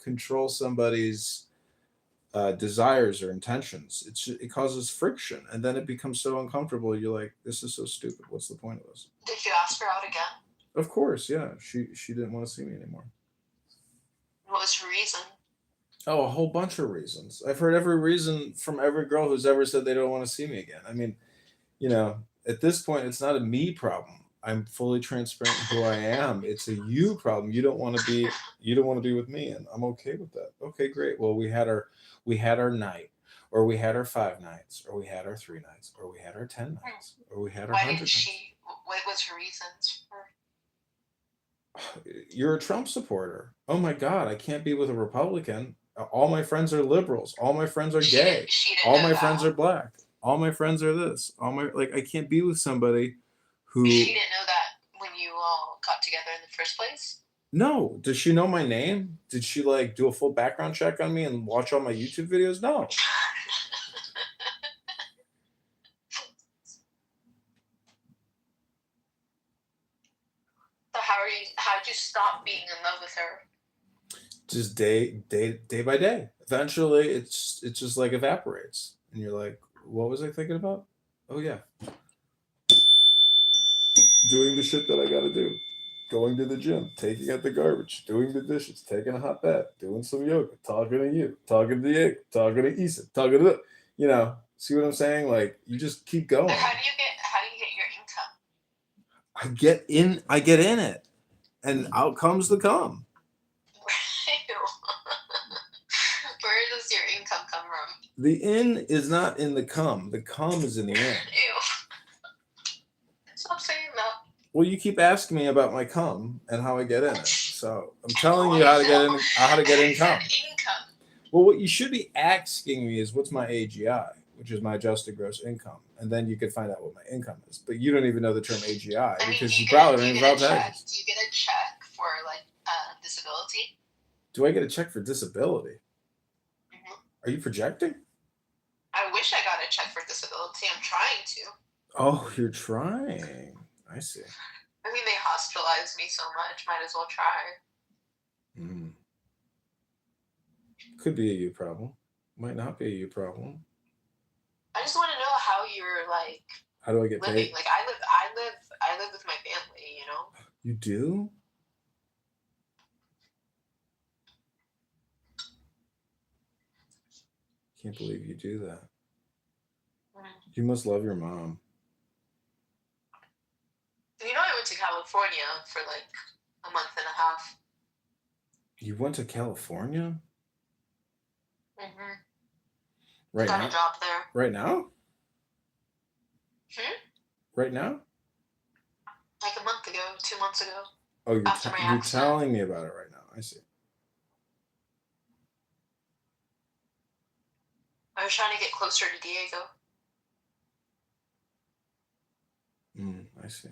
control somebody's desires or intentions. It causes friction, and then it becomes so uncomfortable. You're like, this is so stupid. What's the point of this? Did you ask her out again? Of course, yeah. She didn't want to see me anymore. What was her reason? Oh, a whole bunch of reasons. I've heard every reason from every girl who's ever said they don't want to see me again. I mean, you know, at this point, it's not a me problem. I'm fully transparent in who I am. It's a you problem. You don't want to be with me, and I'm okay with that. Okay, great. Well, we had our night, or we had our 5 nights, or we had our 3 nights, or we had our 10 nights, or we had our Why didn't 100 nights. she? What was her reasons for? You're a Trump supporter. Oh my God, I can't be with a Republican. All my friends are liberals. All my friends are She didn't. gay. She didn't All know my friends that. are black. All my friends are this. All my like I can't be with somebody She who didn't know that when you all got together in the first place. no. Does she know my name? Did she like do a full background check on me and watch all my YouTube videos? No. So how are you? How did you stop being in love with her? Just day by day. Eventually it's just like evaporates. And you're like, what was I thinking about? Oh yeah. Doing the shit that I gotta do. Going to the gym, taking out the garbage, doing the dishes, taking a hot bath, doing some yoga, talking to you, talking to Diego, talking to Issa, talking to the, see what I'm saying? Like you just keep Like, going. how do you get your income? I get in it, and out comes the come. Where does your income come from? The in is not in the come. The come is in the in. Ew. Stop saying that. Well, you keep asking me about my cum and how I get in it. So I'm telling you I how to get know. in how to get I income. said income. Well, what you should be asking me is what's my AGI, which is my adjusted gross income, and then you could find out what my income is. But you don't even know the term AGI I mean, because you probably don't even know taxes. Do you get a check for like disability? Do I get a check for disability? Mm-hmm. Are you projecting? I wish I got a check for disability. I'm trying to. Oh, you're trying. I see. I mean, they hospitalized me so much. Might as well try. Mm. Could be a you problem. Might not be a you problem. I just want to know how you're like. How do I get living? paid? Like I live with my family. You know. You do? Can't believe you do that. You must love your mom. You know, I went to California for like a month and a half. You went to California? Mm-hmm. Right got now? a job there. Right now? Hmm? Right now? Like a month ago, 2 months ago. Oh, you're accident. telling me about it right now. I see. I was trying to get closer to Diego. I see.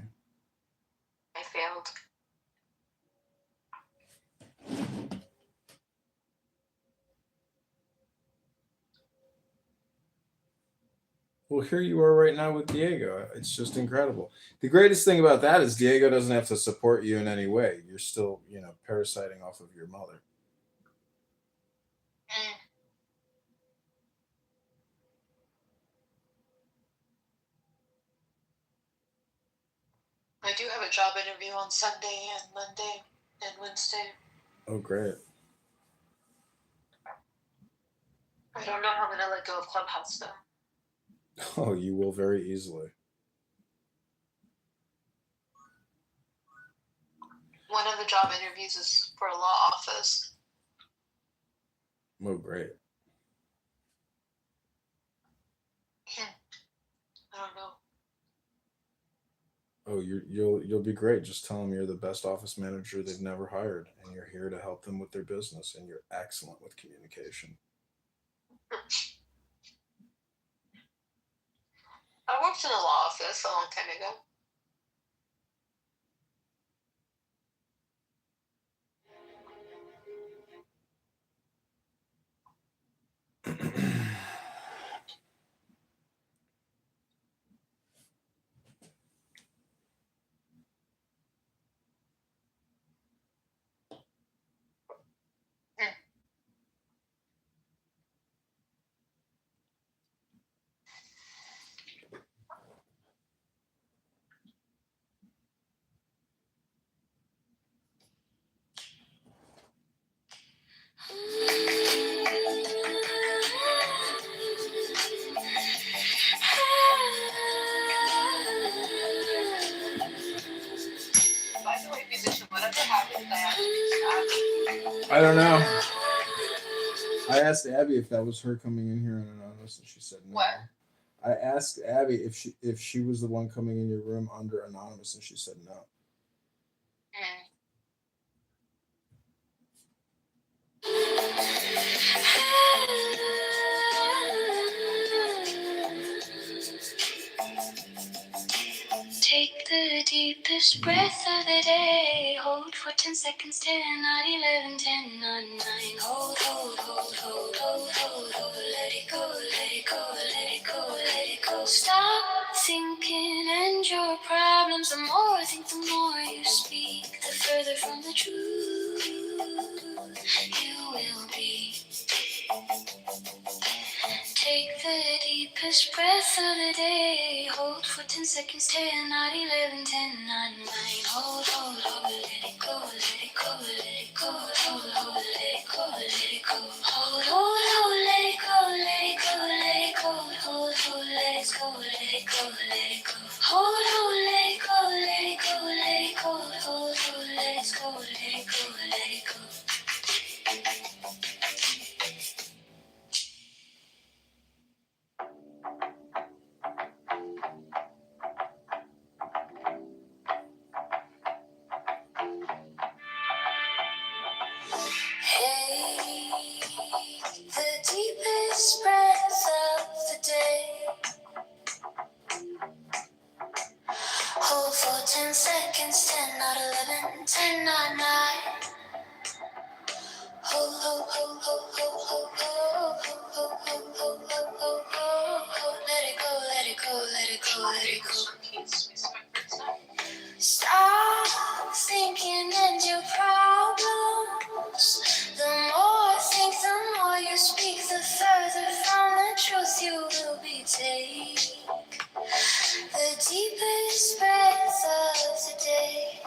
I failed. Well, here you are right now with Diego. It's just incredible. The greatest thing about that is Diego doesn't have to support you in any way. You're still, parasiting off of your mother. Mm. I do have a job interview on Sunday and Monday and Wednesday. Oh, great. I don't know how I'm going to let go of Clubhouse, though. Oh, you will very easily. One of the job interviews is for a law office. Oh, great. I don't know. Oh, you'll be great. Just tell them you're the best office manager they've never hired, and you're here to help them with their business, and you're excellent with communication. I worked in a law office a long time ago. I asked Abby if that was her coming in here on anonymous, and she said no. What? I asked Abby if she was the one coming in your room under anonymous, and she said no. Mm. Take the deepest breath of the day. Hold for 10 seconds, 10, 9, 11, 10, 9, 9. Hold, hold, hold, hold, hold, hold, hold. Let it go, let it go, let it go, let it go. Stop thinking and your problems. The more I think, the more you speak, the further from the truth you will be. Take the deepest breath of the day. Hold for 10 seconds, 10, 9, 11, 10, 9, 9. Hold, hold, hold, let it go, let it go, let it go. Hold, hold, let it go, let it go. Hold, hold, hold, let it go, let it go, let it go. Hold, hold, let it go, let it go, let it go. Hold, hold, let it go, let it go, let it go. Hold, hold, let it go, let it go, let it go. Hey, the deepest breath of the day. Hold for 10 seconds, 10, not 11, 10, not 9. Hold, hold, hold, hold, hold, hold, hold, hold, hold, hold, hold, hold, hold. Let it go, let it go, let it go, let it go. Stop thinking and your problems. The more I think, the more you speak, the further from the truth you will be. Take the deepest breath of the day.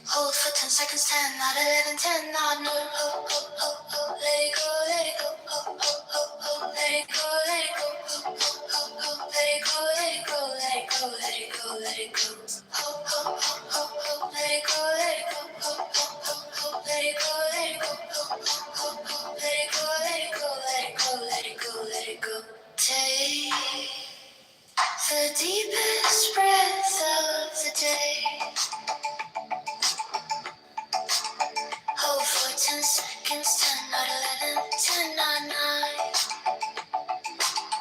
Hold for 10 seconds, 10, not 11, 10, not no. Hold, hold, hold, hold, let it go, let it go. Hold, hold, hold, hold, let it go, let it go. Hold, hold, hold, hold, let it go, let it go, let it go, let it go, let it go. Hold, hold, hold, hold, hold, let it go, let it go. Hold, hold, hold, hold, let it go, let it go. Hold, hold, hold, hold, let it go, let it go, let it go, let it go, let it go. Take the deepest breath of the day. Hold for 10 seconds, 10, not 11, 10, not 9.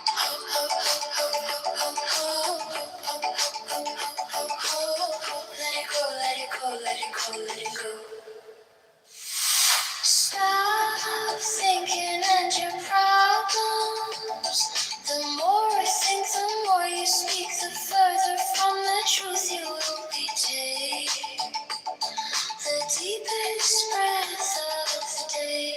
Hold, hold, hold, hold, hold, hold, hold, hold, hold, hold, hold, hold. Let it go, let it go, let it go, let it go. Stop thinking and your problems. The more I think, the more you speak, the further from the truth you will be. Take the deepest breath of the day.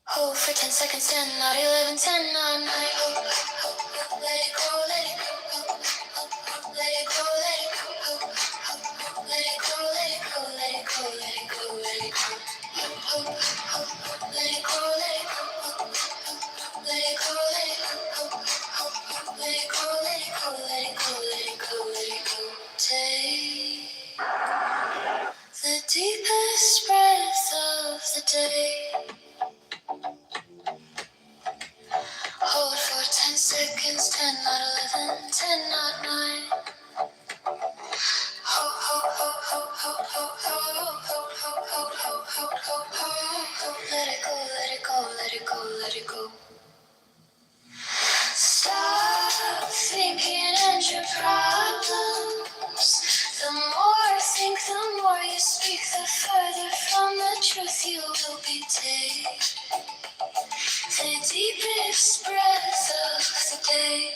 Hold for 10 seconds, 10, not 11, 10, not 9. Hold, hold, hold, let it go, let it go. Hold, hold, hold, let it go, let it go. Hold, hold, hold, let it go, let it go, let it go, let it go, let it go. Hold, hold, hold, hold, let it go, let it go. Hold, hold, let it go, let it go. Hold, hold, let it go, let it go, let it go, let it go, let it go. Take the deepest breath of the day. Hold for 10 seconds, 10, not 11, 10, not 9. Hold, hold, hold, hold, hold, hold, hold, hold, hold, hold, hold, hold, hold, hold. Let it go, let it go, let it go, let it go. Stop thinking and your problems. The more I think, the more you speak, the further from the truth you will be. Take the deepest breath of the day.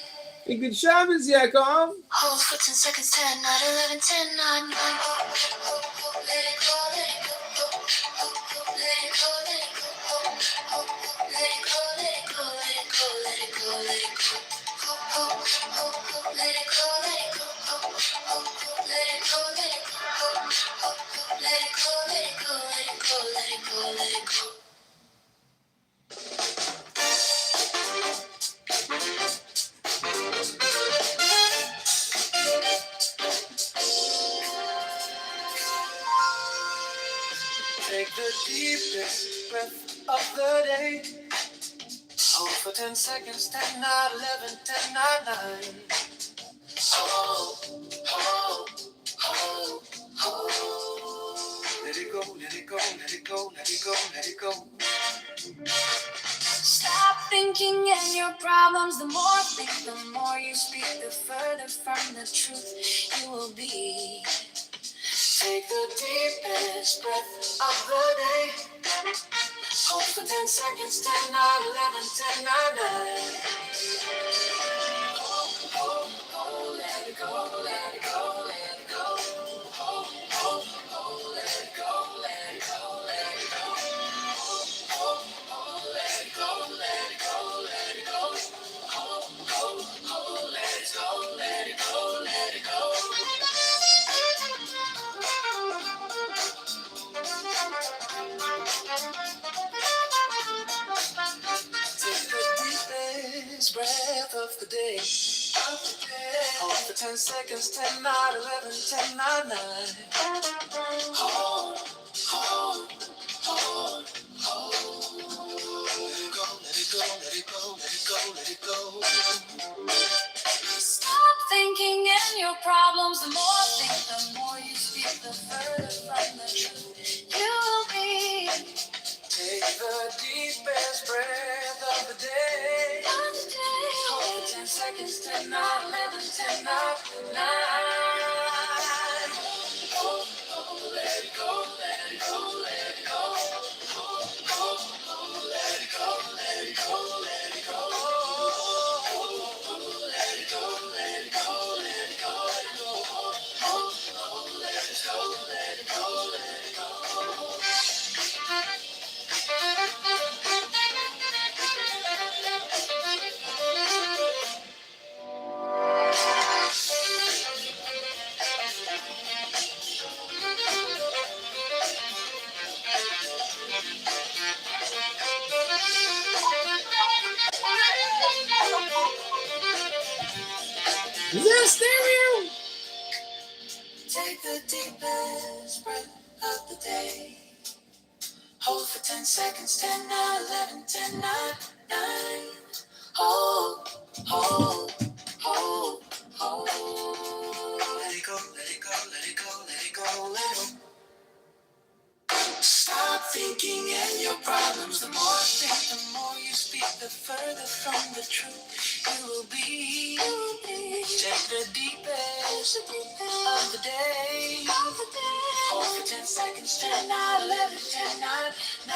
Hey, good Shabbos, Yaakov. Hold for 10 seconds, 10, not 11, 10, 9, 9. Hold, hold, hold, let it go, let it go. Hold, hold, hold, let it go, let it go. Hold, hold, hold, let it go, let it go, let it go, let it go, let it go. Hold, hold, hold, hold, let it go, let it go. Hold, hold, hold, let it go, let it go. Hold, hold, hold, let it go, let it go, let it go, let it go, let it go. Take the deepest breath of the day. Hold for 10 seconds, 10, 9, 11, 10, 9, 9. Hold, hold, hold, hold. Let it go, let it go, let it go, let it go, let it go. Stop thinking and your problems. The more think, the more you speak, the further from the truth you will be. Take the deepest breath of the day. Hold for 10 seconds, 10, 9, 11, 10, 9, 9. Hold, hold, hold, let it go, let it go, let it go. Hold, hold, hold, let it go, let it go, let it go. Hold, hold, hold, let it go, let it go, let it go. Hold, hold, hold, let it go, let it go, let it go. Take the deepest breath of the day. Hold for 10 seconds, 10, 9, 11, 10, 9, 9. Hold, hold, hold, hold. Let it go, let it go, let it go, let it go, let it go. Stop thinking in your problems. The more think, the more you speak, the further from the truth you will be. Take the deepest breath of the day. Hold for 10 seconds, 10, 9, 11, 10, 9, 9. Oh, oh, let it go, let it go, let it go. Oh, oh, oh, let it go, let it go, let it go. Oh, oh, oh, let it go, let it go, let it go. Oh, oh, oh, let it go, let it go, let it go. Is that stereo? Take the deepest breath of the day. Hold for 10 seconds, 10, 9, 11, 10, 9, 9. Hold, hold, hold, hold. Let it go, let it go, let it go, let it go, let it go. Stop thinking and your problems. The more think, the more you speak, the further from the truth you will be. Take the deepest of the day. Hold for 10 seconds, 10, 9, 11, 10, 9, 9.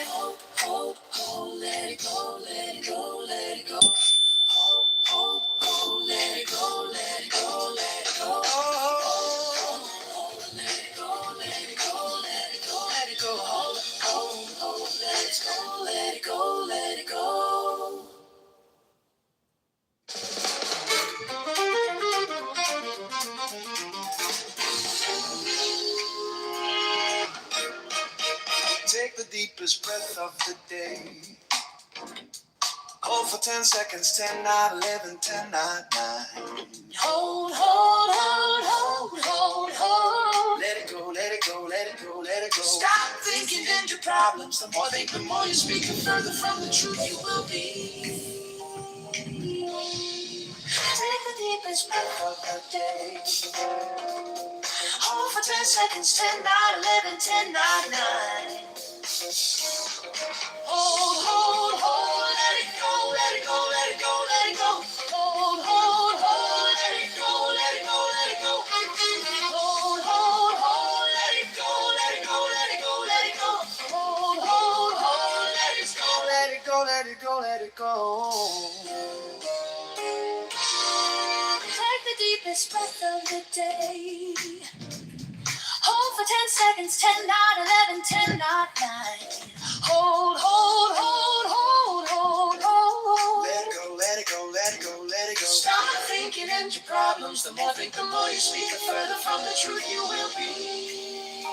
Hold, hold, hold, let it go, let it go, let it go. Hold, hold, hold, let it go, let it go, let it go. Hold, hold, let it go, let it go, let it go, let it go. Hold, hold, hold, let it go, let it go, let it go. Take the deepest breath of the day. Hold for 10 seconds, 10, 9, 11, 10, 9, 9. Hold, hold, hold, hold, hold, hold. Let it go, let it go, let it go, let it go. Stop thinking into your problems. The more think, the more you speak, the further from the truth you will be. Take the deepest breath of the day. Hold for 10 seconds, 10, 9, 11, 10, 9, 9. Hold, hold, hold, let it go, let it go, let it go, let it go. Hold, hold, hold, let it go, let it go, let it go. Hold, hold, hold, let it go, let it go, let it go, let it go. Hold, hold, hold, let it go, let it go, let it go, let it go. Take the deepest breath of the day. Hold for 10 seconds, 10, 9, 11, 10, 9, 9. Hold, hold, hold, hold, hold, hold. Let it go, let it go, let it go, let it go. Stop thinking into problems. The more think, the more you speak, the further from the truth you will be.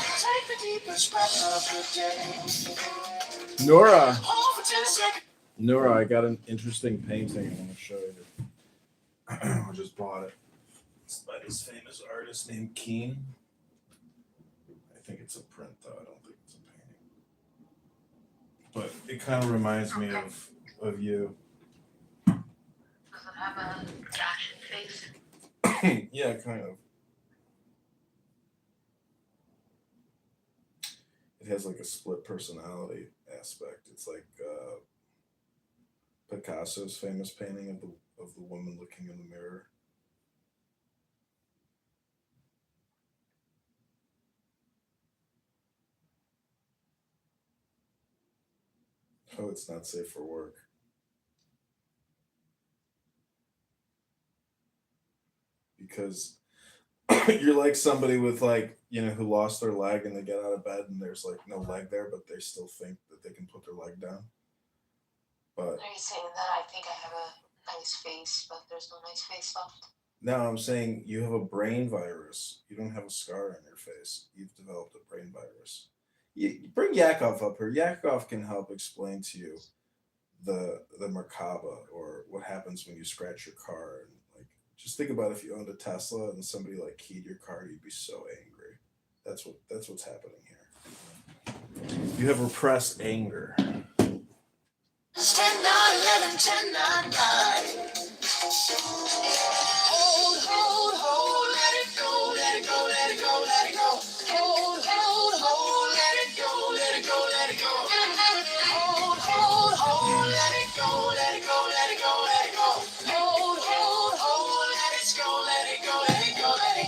Take the deepest breath of the day. Nora. Hold for 10 seconds. Nora, I got an interesting painting I want to show you. I just bought it. It's by this famous artist named Keen. I think it's a print though. I don't think it's a painting. But it kind of reminds me of you. Does it have a ashen face? Yeah, kind of. It has like a split personality aspect. It's like Picasso's famous painting of the woman looking in the mirror. Oh, it's not safe for work because you're like somebody with like who lost their leg and they get out of bed and there's like no leg there, but they still think that they can put their leg down. But Are you saying that I think I have a nice face, but there's no nice face left? now I'm saying you have a brain virus. You don't have a scar on your face. You've developed a brain virus. You bring Yakov up here. Yakov can help explain to you the Merkaba or what happens when you scratch your car and like just think about if you owned a Tesla and somebody like keyed your car, you'd be so angry. That's what's happening here. You have repressed anger. 10, 9, 11, 10, 9, 9. Hold, hold, hold, let it go, let it go, let it go, let it go. Hold, hold, hold, let it go, let it go, let it go. Hold, hold, hold, let it go, let it go, let it go, let it go. Hold, hold, hold, let it go, let it go, let it go, let it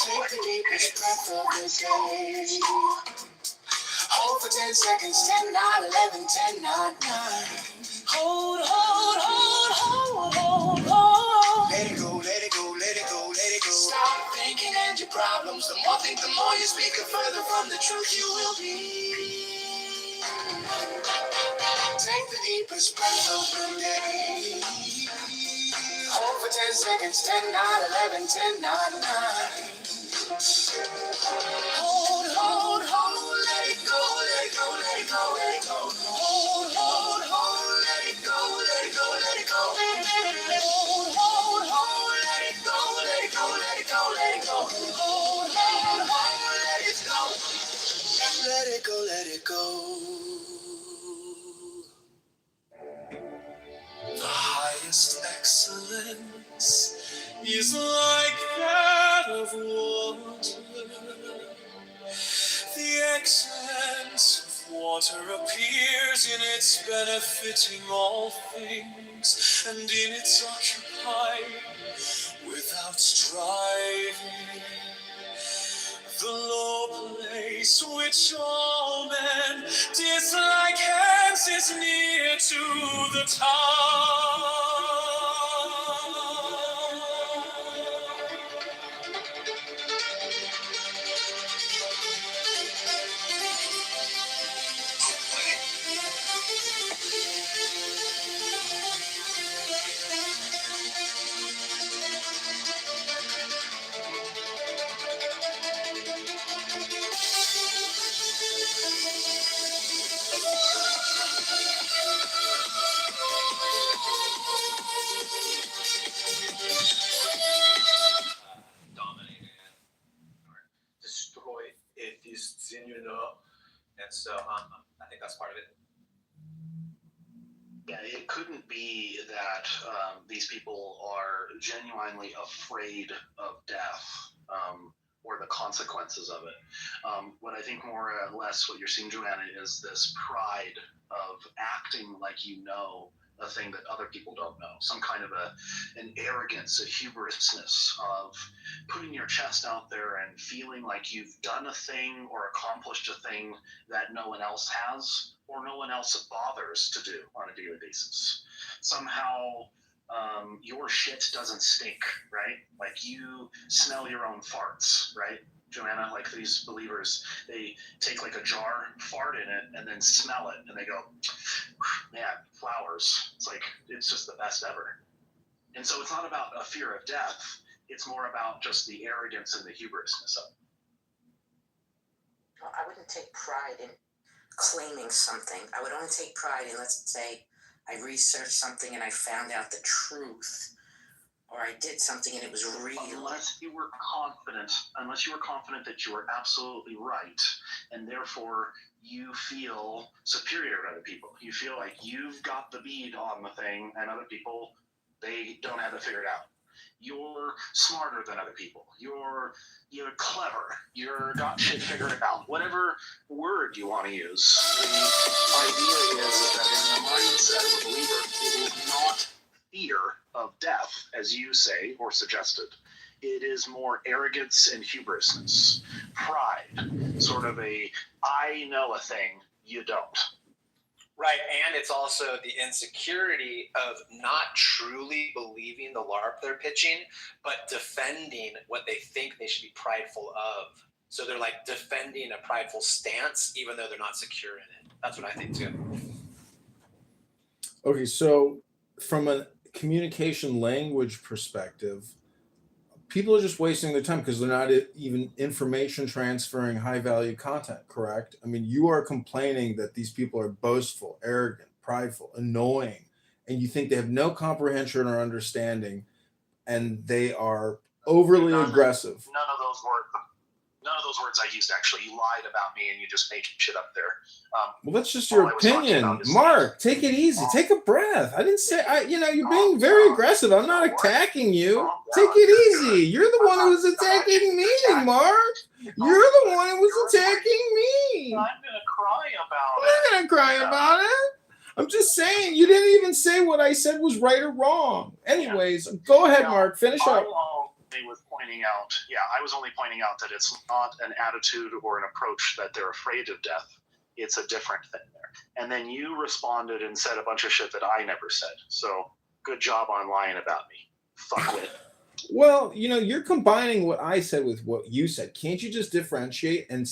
Take the deepest breath of the day. Hold for 10 seconds, 10, 9, 11, 10, 9, 9. Hold, hold, hold, hold, hold, hold. Let it go, let it go, let it go, let it go. Stop thinking and your problems. The more think, the more you speak, the further from the truth you will be. Take the deepest breath of the day. Hold for 10 seconds, 10, 9, 11, 10, 9, 9. Hold, hold, hold, let it go, let it go, let it go, let it go. Hold, hold, hold, let it go, let it go, let it go. Hold, hold, hold, let it go, let it go, let it go, let it go. Hold, hold, hold, let it go. Let it go, let it go. The highest excellence is like that of water. The excellence of water appears in its benefiting all things and in its occupying without striving. The low place which all men dislike hence is near to the top. Dominate it or destroy atheists in and so I think that's part of it. Yeah, it couldn't be that these people are genuinely afraid of death or the consequences of it. What I think more or less what you're seeing, Joanna, is this pride of acting like a thing that other people don't know, some kind of an arrogance, a hubrisness of putting your chest out there and feeling like you've done a thing or accomplished a thing that no one else has or no one else bothers to do on a daily basis. Somehow your shit doesn't stink, right? Like you smell your own farts, right? Joanna, like these believers, they take like a jar, fart in it, and then smell it, and they go, man, flowers. It's like, it's just the best ever. And so it's not about a fear of death. It's more about just the arrogance and the hubrisness of it. Well, I wouldn't take pride in claiming something. I would only take pride in, let's say, I researched something and I found out the truth, or I did something and it was real. Unless you were confident that you were absolutely right, and therefore you feel superior to other people. You feel like you've got the bead on the thing, and other people, they don't have it figured out. You're smarter than other people. You're clever. You're got shit figured out. Whatever word you want to use. The idea is that in the mindset of a believer, it is not fear of death, as you say or suggested. It is more arrogance and hubrisness, pride, sort of a I know a thing, you don't. Right, and it's also the insecurity of not truly believing the LARP they're pitching, but defending what they think they should be prideful of. So they're like defending a prideful stance, even though they're not secure in it. That's what I think too. Okay, so from a communication language perspective, people are just wasting their time because they're not even information transferring high value content, correct? I mean, you are complaining that these people are boastful, arrogant, prideful, annoying, and you think they have no comprehension or understanding, and they are overly aggressive. None of those words I used, actually. You lied about me and you just made shit up there. Well, that's just your opinion. Mark, take it easy. Take a breath. I didn't say, you're being very aggressive. I'm not attacking you. Take it easy. You're the one who was attacking me, Mark. You're the one who was attacking me. I'm going to cry about it. I'm not going to cry about it. I'm just saying, you didn't even say what I said was right or wrong. Anyways, go ahead, Mark. Finish up. I was only pointing out that it's not an attitude or an approach that they're afraid of death. It's a different thing there. And then you responded and said a bunch of shit that I never said. So good job on lying about me. Fuck it. Well, you're combining what I said with what you said. Can't you just differentiate and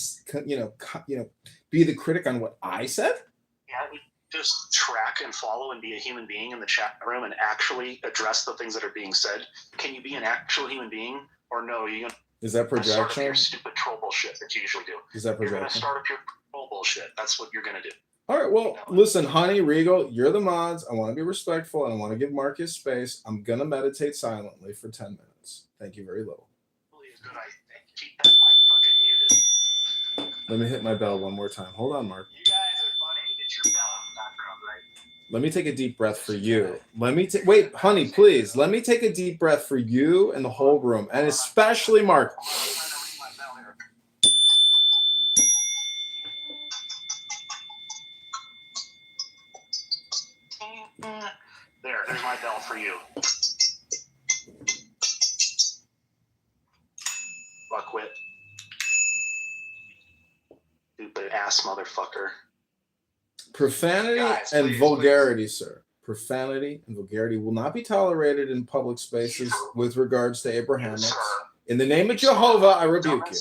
be the critic on what I said? Yeah, just track and follow and be a human being in the chat room and actually address the things that are being said. Can you be an actual human being, or no? You're gonna Is that projection? Start up your stupid troll bullshit that you usually do. Is that projection? You're gonna start up your troll bullshit. That's what you're gonna do. All right. Well, listen, Honey, Regal, you're the mods. I want to be respectful and I want to give Marcus space. I'm gonna meditate silently for 10 minutes. Thank you very little. Good. I keep that mic fucking muted. Let me hit my bell one more time. Hold on, Mark. You guys are funny to get your bell in the background, right? Let me take a deep breath for you. Wait, honey, please. Let me take a deep breath for you and the whole room, and especially Mark. There's my bell for you. Fuckwit. Stupid ass motherfucker. Profanity and vulgarity, sir. Profanity and vulgarity will not be tolerated in public spaces with regards to Abrahamics. In the name of Jehovah, I rebuke you.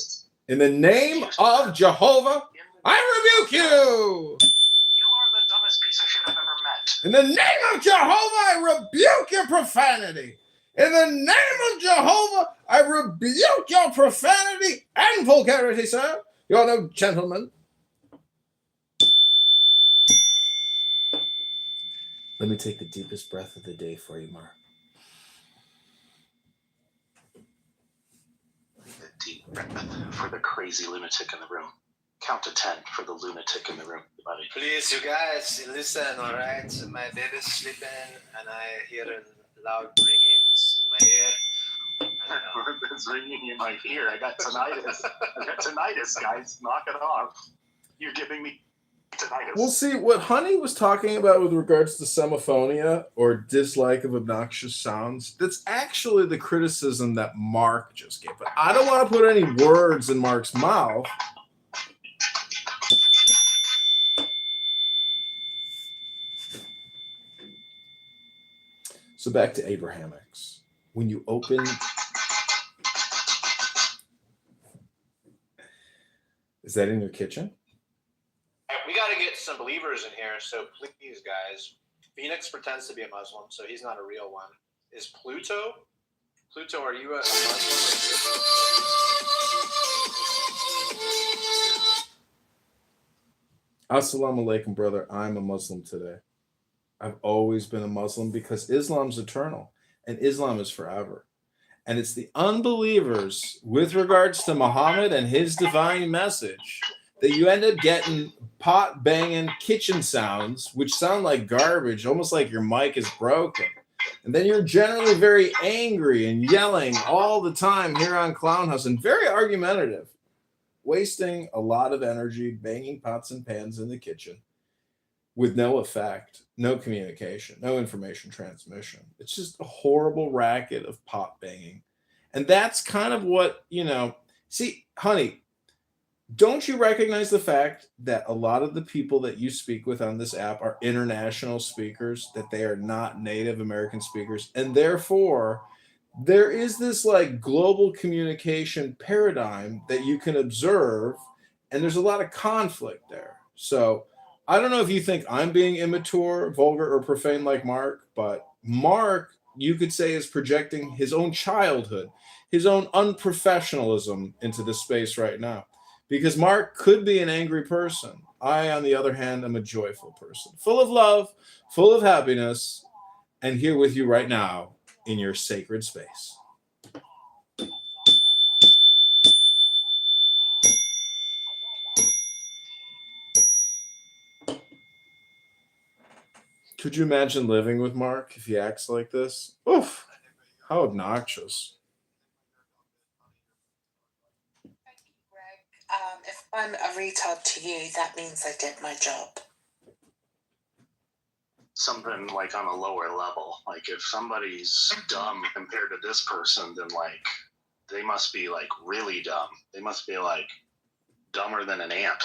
In the name of Jehovah, I rebuke you. You are the dumbest piece of shit I've ever met. In the name of Jehovah, I rebuke your profanity. In the name of Jehovah, I rebuke your profanity and vulgarity, sir. You're no gentleman. Let me take the deepest breath of the day for you, Mark. A deep breath for the crazy lunatic in the room. Count to 10 for the lunatic in the room, buddy. Please, you guys, listen, all right? My baby's sleeping, and I hear loud ringings in my ear. It's ringing in my ear. I got tinnitus. Guys. Knock it off. You're giving me tinnitus. Well, see, what Honey was talking about with regards to semophonia or dislike of obnoxious sounds, that's actually the criticism that Mark just gave. But I don't want to put any words in Mark's mouth. So back to Abrahamics. When you open... Is that in your kitchen? We got to get some believers in here, so please, guys. Phoenix pretends to be a Muslim, so he's not a real one. Is Pluto? Pluto, are you a Muslim? Assalamu alaikum, brother. I'm a Muslim today. I've always been a Muslim because Islam's eternal and Islam is forever. And it's the unbelievers with regards to Muhammad and his divine message that you end up getting pot banging kitchen sounds, which sound like garbage, almost like your mic is broken. And then you're generally very angry and yelling all the time here on Clown House and very argumentative, wasting a lot of energy banging pots and pans in the kitchen with no effect, no communication, no information transmission. It's just a horrible racket of pot banging. And that's kind of what, see, Honey, don't you recognize the fact that a lot of the people that you speak with on this app are international speakers, that they are not Native American speakers, and therefore there is this like global communication paradigm that you can observe, and there's a lot of conflict there. So I don't know if you think I'm being immature, vulgar, or profane like Mark, but Mark, you could say, is projecting his own childhood, his own unprofessionalism into this space right now. Because Mark could be an angry person. I, on the other hand, am a joyful person, full of love, full of happiness, and here with you right now in your sacred space. Could you imagine living with Mark if he acts like this? Oof, how obnoxious. If I'm a retard to you, that means I did my job. Something like on a lower level. Like if somebody's dumb compared to this person, then like they must be like really dumb. They must be like dumber than an ant.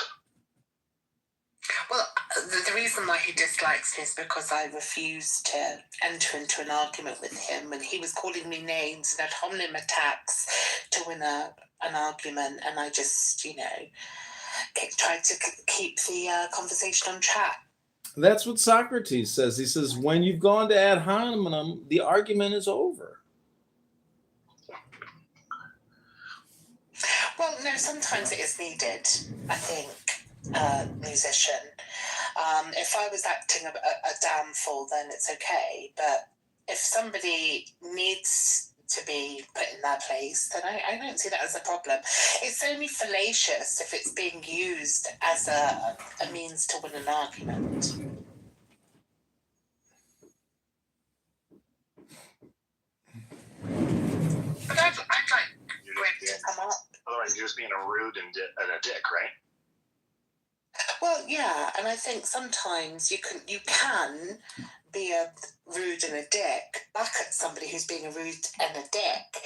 Well, the reason why he dislikes me is because I refused to enter into an argument with him, and he was calling me names and ad hominem attacks to win an argument, and I just, tried to keep the conversation on track. That's what Socrates says. He says, when you've gone to ad hominem, the argument is over. Well, no, sometimes it is needed, I think, musician. If I was acting a damn fool, then it's okay. But if somebody needs to be put in their place, then I don't see that as a problem. It's only fallacious if it's being used as a means to win an argument. But I'd like Greg to come up. Otherwise, you're just being a rude and a dick, right? Well, yeah, and I think sometimes you can be a rude and a dick back at somebody who's being a rude and a dick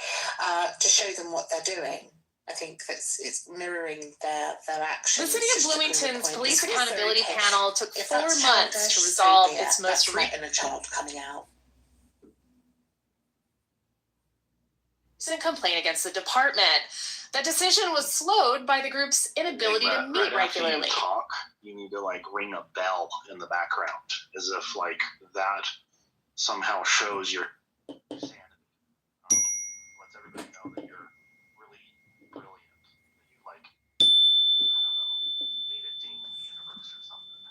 to show them what they're doing. I think it's mirroring their actions. The City of Bloomington's Police Accountability okay. Panel took If 4 that's months to childish, resolve so be it. its most That's not in a child coming out. recent complaint against the department. That decision was slowed by the group's inability to meet regularly. After you talk, you need to like ring a bell in the background, as if like that somehow shows your sanity. Lets everybody know that you're really brilliant. That you like, I don't know, made a ding in the universe or something.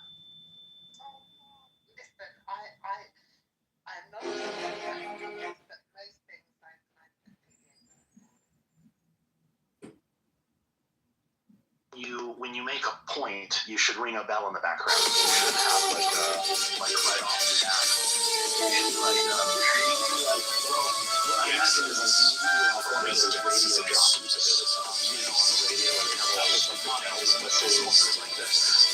Listen, I'm not but most things I'm When you make a point, you should ring a bell in the background. You should have like right off the bat. I imagine this radio job, on the radio, and have all this like this.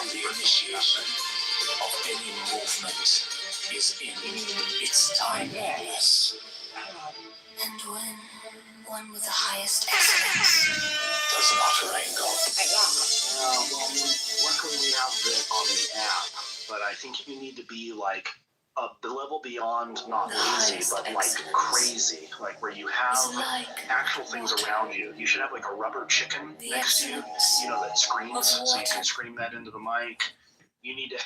The initiation of any movement is in its timeless. And when one with the highest excellence Does not wrangle. Luckily we have it on the app, but I think you need to be like the level beyond not lazy, but like crazy, like where you have actual things around you. You should have like a rubber chicken next to you, that screams, so you can scream that into the mic. You need to have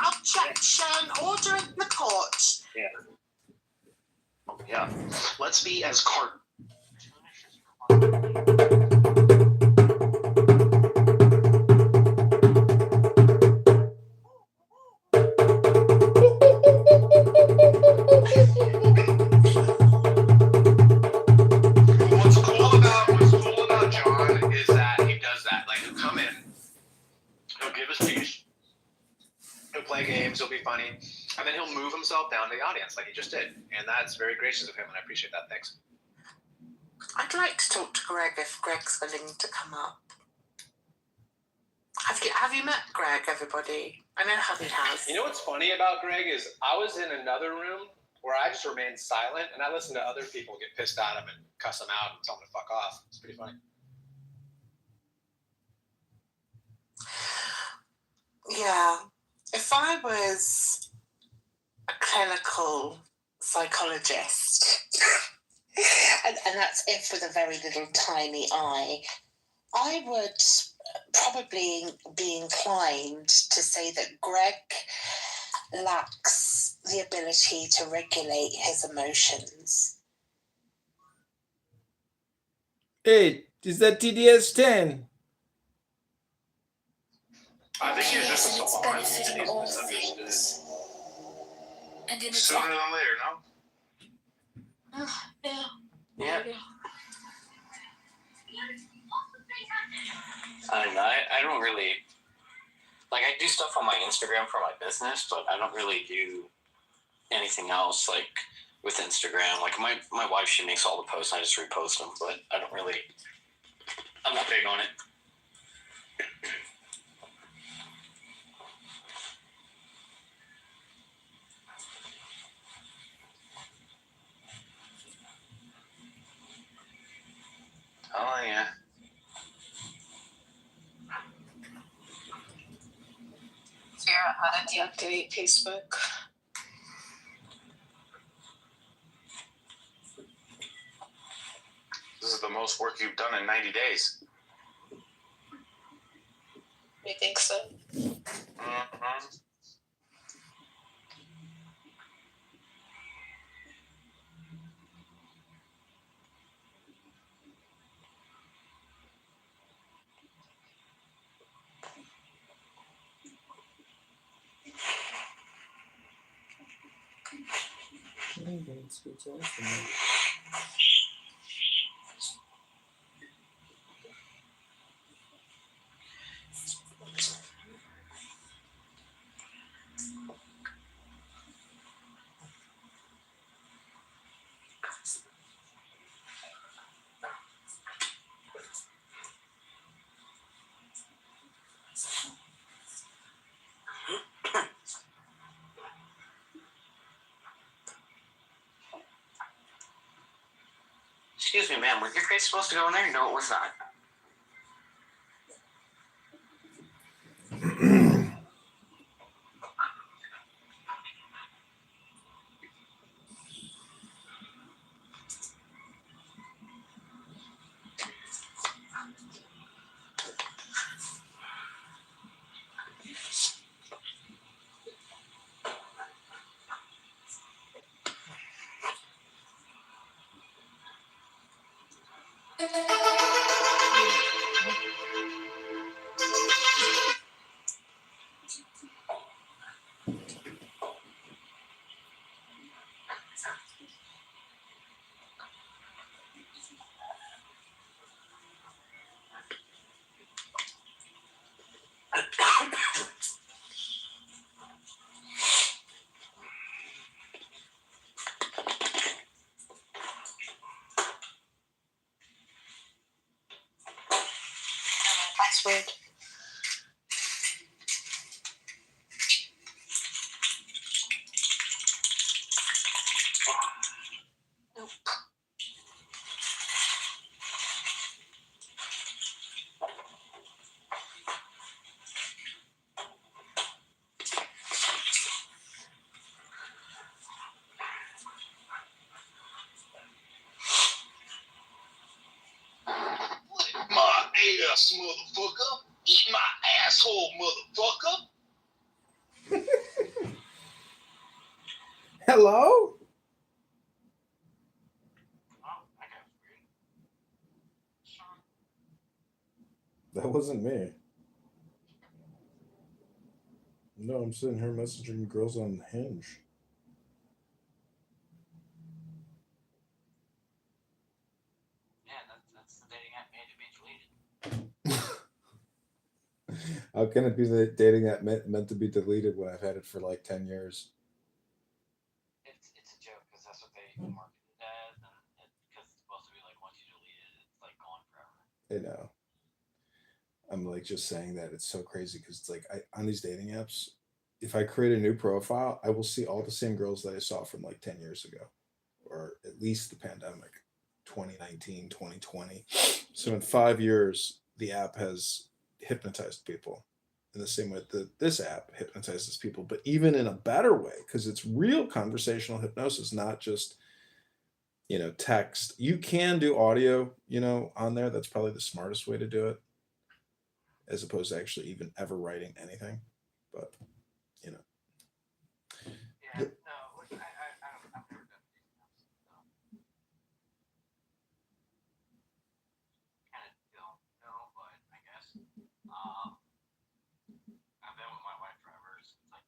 Objection, order in the court. Yeah. Let's be as cartoonish What's cool about John is that he does that. Like, he'll come in, he'll give his piece, he'll play games, he'll be funny, and then he'll move himself down to the audience like he just did. And that's very gracious of him, and I appreciate that. Thanks. I'd like to talk to Greg if Greg's willing to come up. Have you met Greg, everybody? I know Hubby has. You know what's funny about Greg is I was in another room where I just remained silent, and I listened to other people get pissed at him and cuss him out and tell him to fuck off. It's pretty funny. Yeah. If I was a clinical psychologist, and that's if with a very little tiny I would probably be inclined to say that Greg lacks the ability to regulate his emotions. Hey, is that TDS-10? I think he was just a its savant, benefit and in he's all misunderstood. things. And in its Sooner than later, no? Yeah. I don't really, like, I do stuff on my Instagram for my business, but I don't really do anything else, like, with Instagram. Like, my wife, she makes all the posts, and I just repost them, but I'm not big on it. Oh, yeah. Sarah, how did you update Facebook? This is the most work you've done in 90 days. You think so? Mm-hmm. Excuse me, ma'am, were your crates supposed to go in there? No, it was not. password? Nope. Lick my ass, motherfucker. Eat my asshole, motherfucker. Hello? That wasn't me. No, I'm sitting here messaging girls on Hinge. Yeah, that's the dating app made to be deleted. How can it be the dating app meant to be deleted when I've had it for like 10 years? It's a joke because that's what they market it as, and because it's supposed to be like once you delete it, it's like gone forever. I know. I'm like just saying that it's so crazy because it's like on these dating apps, if I create a new profile, I will see all the same girls that I saw from like 10 years ago, or at least the pandemic, 2019, 2020. So in 5 years, the app has hypnotized people in the same way that this app hypnotizes people, but even in a better way because it's real conversational hypnosis, not just text. You can do audio, on there. That's probably the smartest way to do it, as opposed to actually even ever writing anything. But you know, Yeah, no, which I've never done dating apps, so kind of don't know, but I guess I've been with my wife forever since like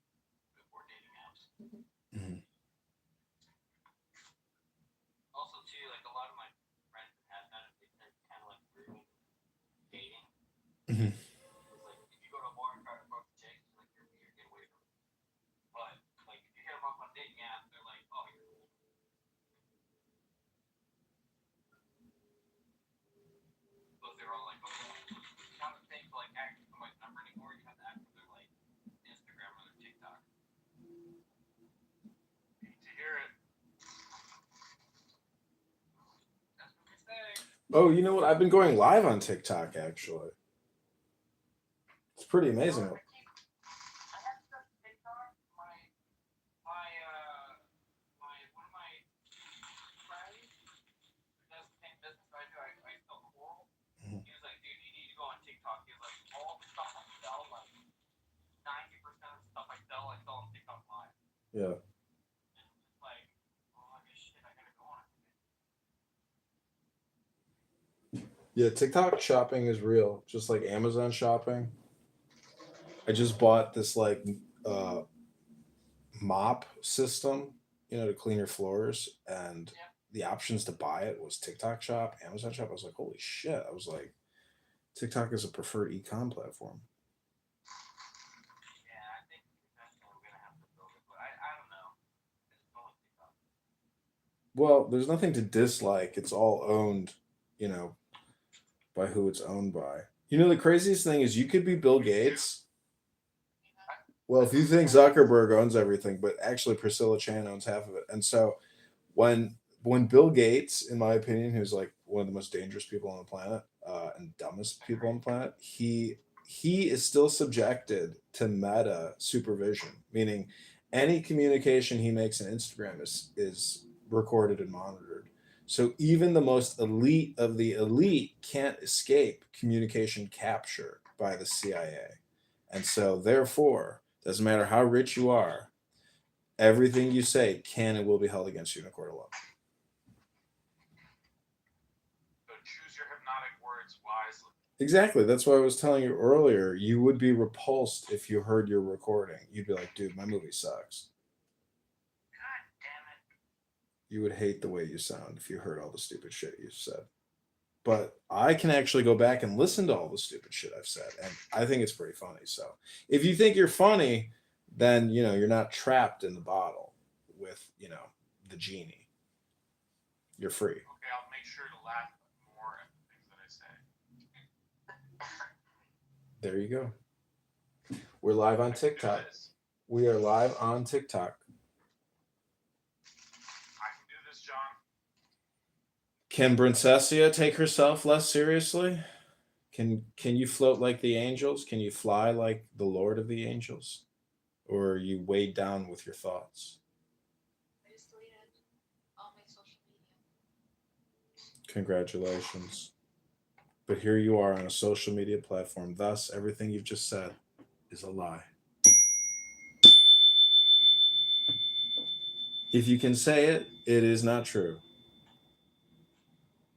before dating apps. mhm, Also, too, like a lot of my friends that have done it, they're kind of like ruined dating. mhm. It's like if you go to a bar and try to approach a chick, like you're getting away from it. But like if you hit them up on a dating app, they're like, oh, you're cool. But they're all like, oh, you have to think to like act for somebody's number anymore. You have to act for their like Instagram or their TikTok. Hate to hear it. That's what they say. Oh, you know what? I've been going live on TikTok actually. It's pretty amazing. I have stuff to TikTok. One of my friends who does the same business I do. I sell coral. Mhm. He was like, dude, you need to go on TikTok. He was like, all the stuff I sell, like 90% of the stuff I sell on TikTok Live. Yeah. And I'm just like, oh shit, I gotta go on it. Yeah, TikTok shopping is real, just like Amazon shopping. I just bought this like uh mop system, to clean your floors, and Yeah. the options to buy it was TikTok shop, Amazon shop. I was like, holy shit. I was like, TikTok is a preferred e-com platform. Yeah, I think eventually I'm gonna have to build it, but I don't know. It's only TikTok. Well, there's nothing to dislike. It's all owned, by who it's owned by. The craziest thing is you could be Bill Gates. Well, if you think Zuckerberg owns everything, but actually Priscilla Chan owns half of it. And so when Bill Gates, in my opinion, who's like one of the most dangerous people on the planet, and dumbest people on the planet, he is still subjected to meta supervision, meaning any communication he makes on Instagram is recorded and monitored. So even the most elite of the elite can't escape communication capture by the CIA. And so therefore, doesn't matter how rich you are, everything you say can and will be held against you in a court of law. So choose your hypnotic words wisely. Exactly. That's why I was telling you earlier. You would be repulsed if you heard your recording. You'd be like, dude, my movie sucks. God damn it. You would hate the way you sound if you heard all the stupid shit you said. But I can actually go back and listen to all the stupid shit I've said, and I think it's pretty funny. So if you think you're funny, then you're not trapped in the bottle with the genie. You're free. Okay, I'll make sure to laugh more at the things that I say. There you go. We're live on TikTok. We are live on TikTok. I can do this, John. Can Princessia take herself less seriously? Can you float like the angels? Can you fly like the Lord of the Angels? Or are you weighed down with your thoughts? I just deleted all my social media. Congratulations. But here you are on a social media platform. Thus, everything you've just said is a lie. If you can say it, it is not true.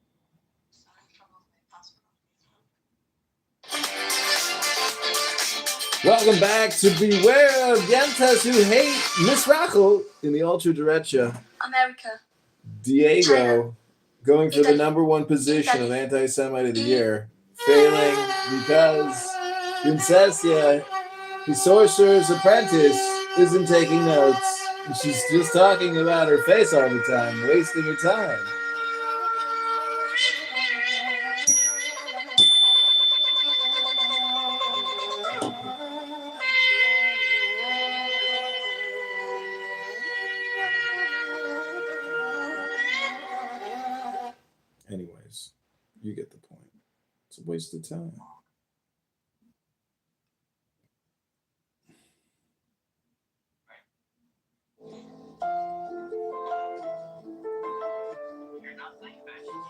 So I'm in trouble with my password on Facebook. Welcome back to Beware of Yentas Who Hate Miss Rachel in the Ultra Derecha. America. Diego going for the Italy. #1 position of Italy. Anti-Semite of the Year, failing because Princessia, the sorcerer's apprentice, isn't taking notes. And she's just talking about her face all the time, wasting her time. Anyways, you get the point. It's a waste of time. You're not like that, you know.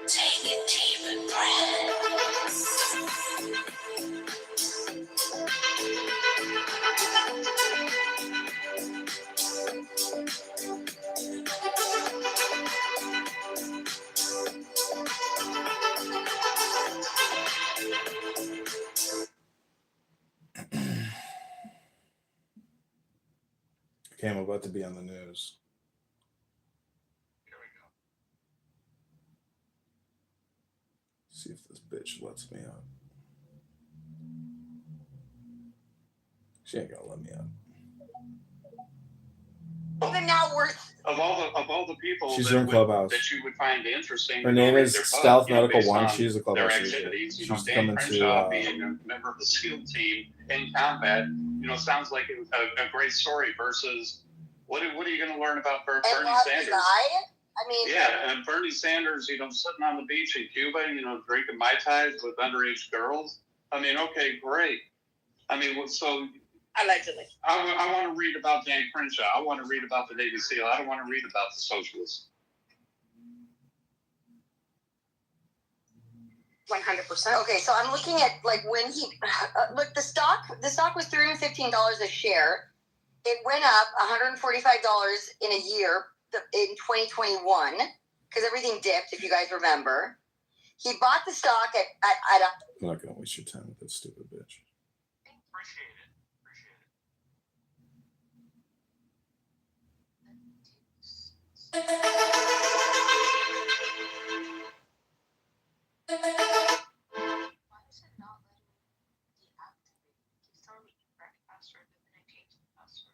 Take a deep breath. Okay, I'm about to be on the news. Here we go. See if this bitch lets me out. She ain't gonna let me out. Even now worth. Of all the people She's that in Clubhouse. that you would find interesting. Her to go name read is their book, Stealth you know, Medical based One. on She's a their Clubhouse user. activities. You She's know, Dan coming to. Crenshaw being a member of the SEAL team in combat, you know, sounds like it was a great story versus what are you going to learn about Bernie Sanders? I mean, Yeah, and Bernie Sanders, you know, sitting on the beach in Cuba, you know, drinking Mai Tais with underage girls. I mean, okay, great. I mean, so allegedly. I want to read about Dan Crenshaw. I want to read about the Navy SEAL. I don't want to read about the socialists. 100%. Okay, so I'm looking at like when he look the stock was $315 a share. It went up $145 in a year in 2021 because everything dipped. If you guys remember, he bought the stock at I'm not gonna waste your time with that stupid bitch. Appreciate it. Why is it not letting me deactivate? It keeps telling me incorrect password, but then I changed the password.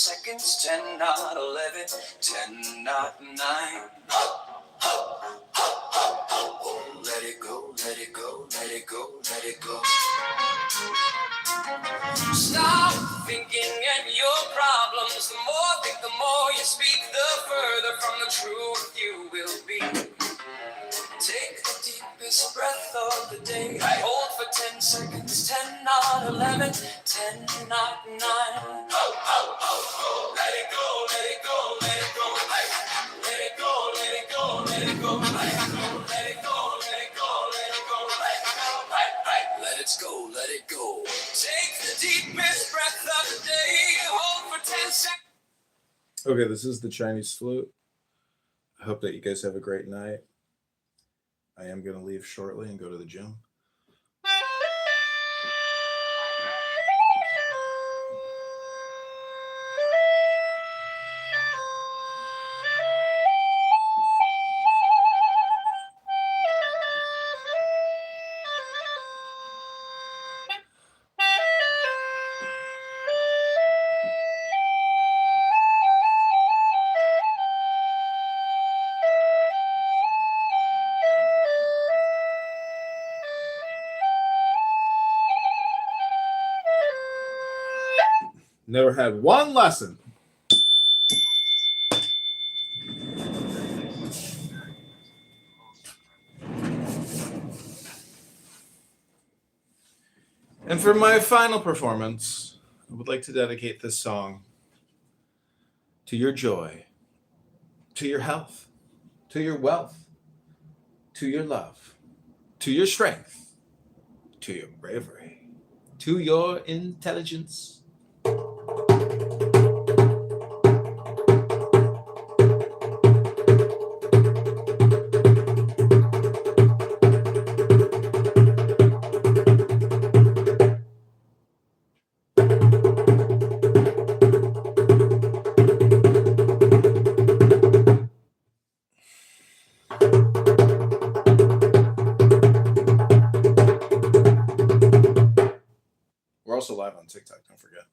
seconds, 10, not 11, 10, not 9. Let it go, let it go, let it go, let it go. Stop thinking and your problems. The more think, the more you speak, the further from the truth you will be. Take the deepest breath of the day. Hold for 10 seconds. 10, not 11. 10, not 9. Let it go, let it go, let it go. Let it go, let it go, let it go. Let it go, let it go, let it go. Let it go, let it go. Take the deepest breath of the day. Hold for 10 seconds. Okay, this is the Chinese flute. I hope that you guys have a great night. I am going to leave shortly and go to the gym. Never had one lesson. And for my final performance, I would like to dedicate this song to your joy, to your health, to your wealth, to your love, to your strength, to your bravery, to your intelligence. We're also live on TikTok, don't forget.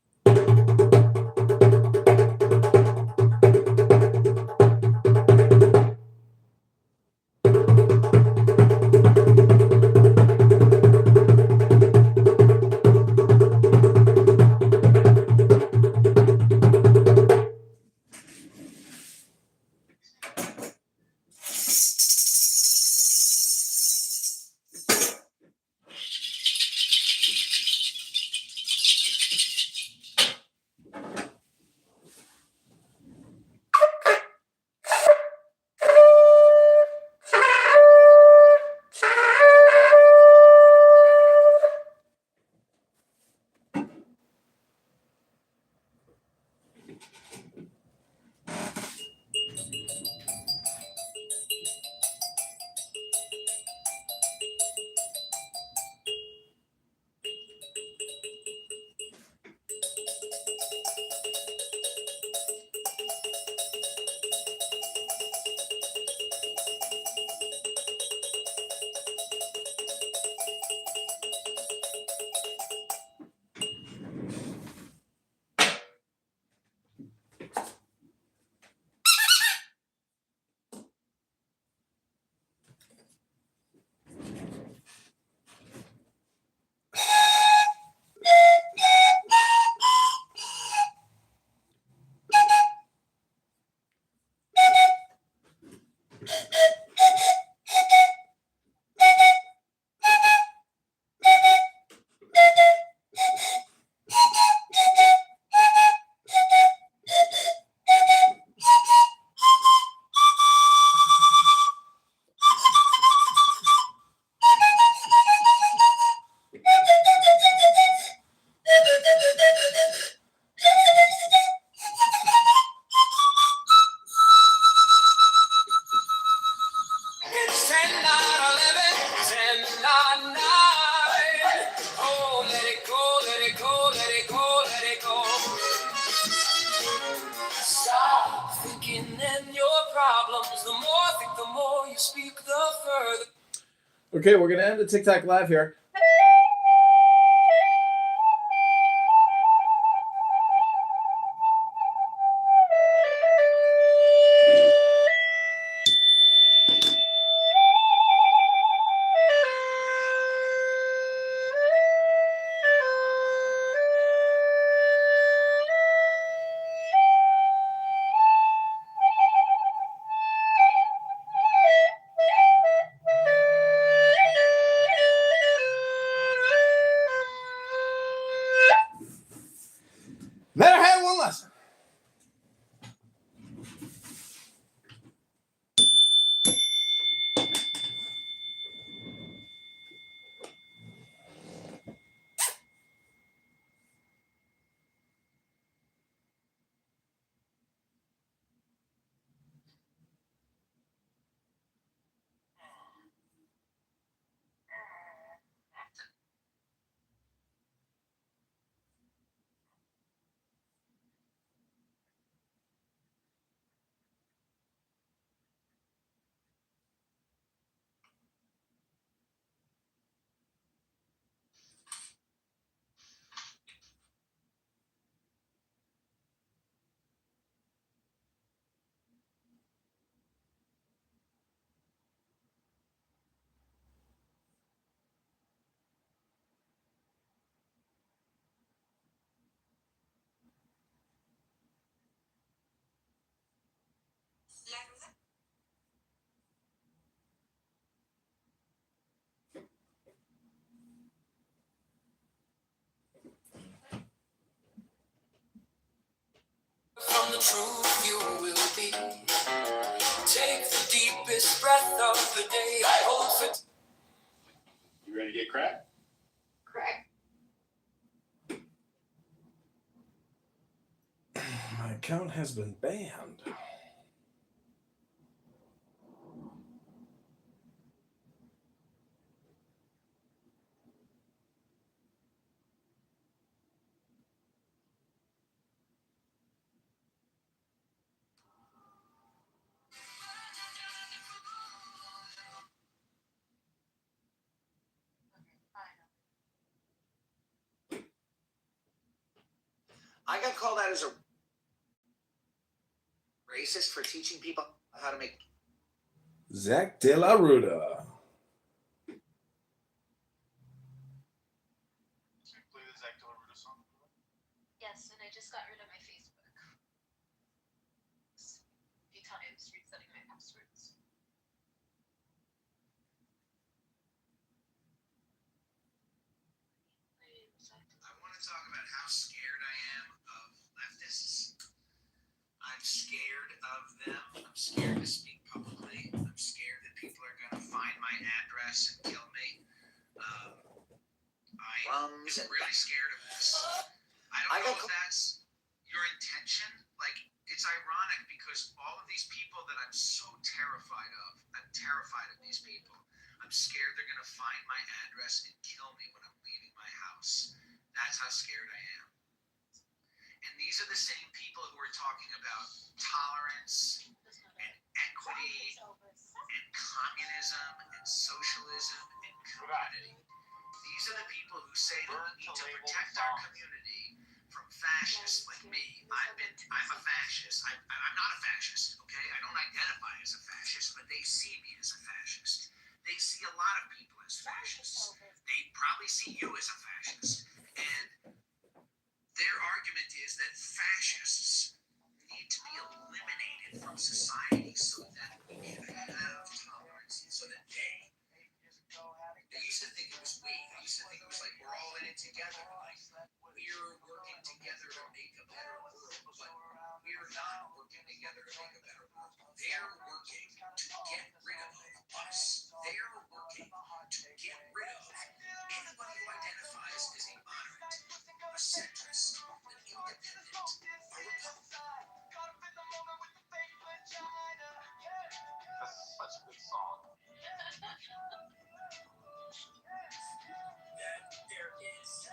It's 10, not 11, 10, not 9. Oh, let it go, let it go, let it go, let it go. Stop thinking in your problems. The more think, the more you speak, the further. Okay, we're going to end the TikTok live here. the truth you will be. Take the deepest breath of the day. I hold for. You ready to get cracked? Correct. My account has been banned. I got called out as a racist for teaching people how to make. Zach De La Ruda. Play the Zach De La Ruda song. Yes, and I just got rid of my Facebook. A few times resetting my passwords. I want to talk about how scared I am of leftists. I'm scared of them. I'm scared to speak publicly. I'm scared that people are going to find my address and kill me. I'm really scared of this. I don't know if that's your intention. Like, it's ironic because all of these people that I'm so terrified of, I'm terrified of these people. I'm scared they're going to find my address and kill me when I'm leaving my house. That's how scared I am. And these are the same people who are talking about tolerance and equity and communism and socialism and community. These are the people who say that we need to protect our community from fascists like me. I'm a fascist. I'm not a fascist, okay? I don't identify as a fascist, but they see me as a fascist. They see a lot of people as fascists. They probably see you as a fascist. And their argument is that fascists need to be eliminated from society so that we can have tolerance, so that they used to think it was we. They used to think it was like we're all in it together. Like we're working together to make a better world. But we're not working together to make a better world. They're working to get rid of us. They're working to get rid of anybody who identifies as a moderate, a centrist, an independent, a Republican. That's such a good song. That there is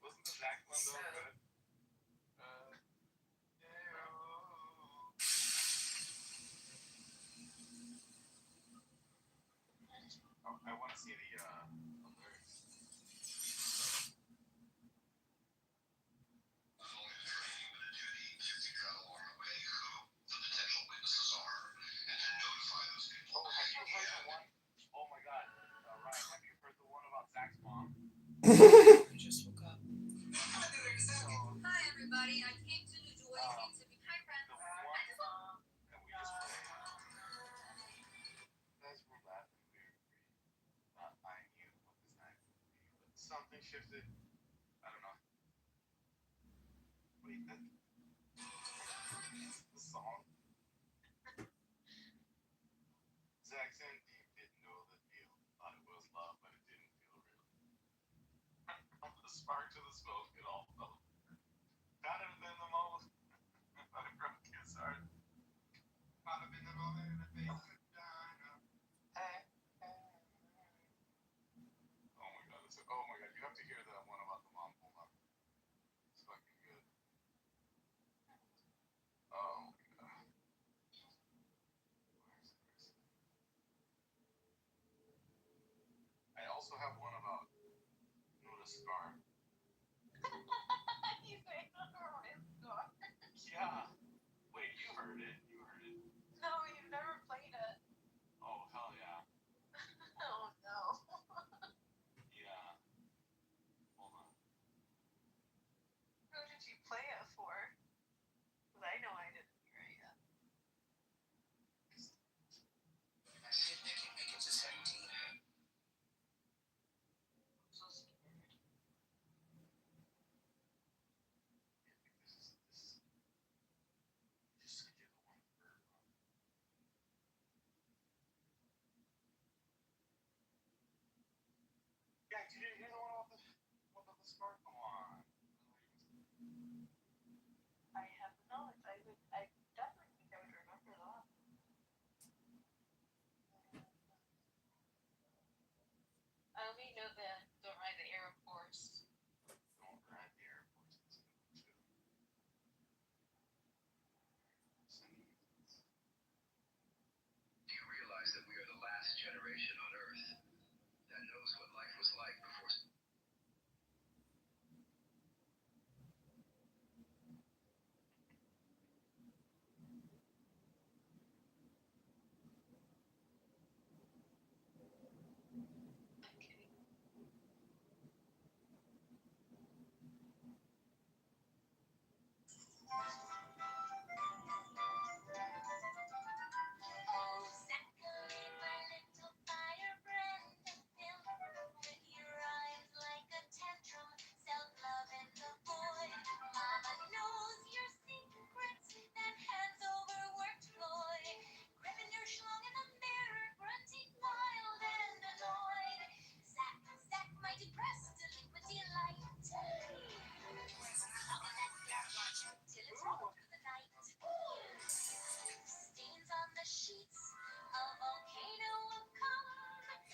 Wasn't the Zach one though good? I want to see the lyrics. Oh, have you heard the one? Oh my God, Ryan, have you heard the one about Zach's mom? I just woke up. Hi everybody, I came to New Jersey to be my friend. The one that we just played. That's from last week. I knew what this night would be, but something shifted. I don't know. Wait, that's the song. Zach and Deep didn't know the deal. Thought it was love, but it didn't feel real. From the spark to the smoke, it all fell. Better than the most. But it broke his heart. Caught him in the moment in the face of Dinah. Oh my god, you have to hear that one about the mom. Hold on. It's fucking good. Oh my god. I also have one about Nuna Scar. Yeah. Wait, you heard it. You heard it. No, you've never played it. Oh, hell yeah. Oh no. Yeah. Hold on. Who did you play it for? Because I know I didn't hear it yet. So scared. Just give the one for yeah, you didn't hear the one about the scar? Come on. I have the knowledge. I definitely think I would remember that. I only know the Don't Ride the Air Force. Don't ride the Air Force. Do you realize that we are the last generation on Earth that knows what life was like before?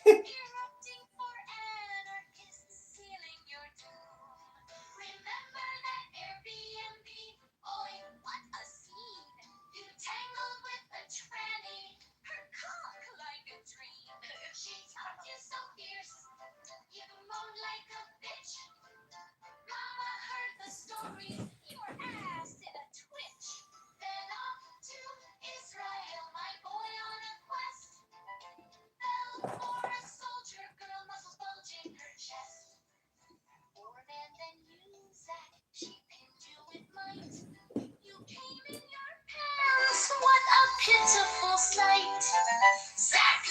Erupting for anarchists, sealing your doom. Remember that Airbnb? Oi, what a scene! You tangled with a tranny, her cock like a dream. She taught you so fierce, you moaned like a bitch. Mama heard the stories, your ass in a twitch. Then off to Israel, my boy on a quest. Fell for a soldier girl, muscles bulging her chest. More man than you, Zach, she pinned you with might. You came in your pants, what a pitiful sight. Zach,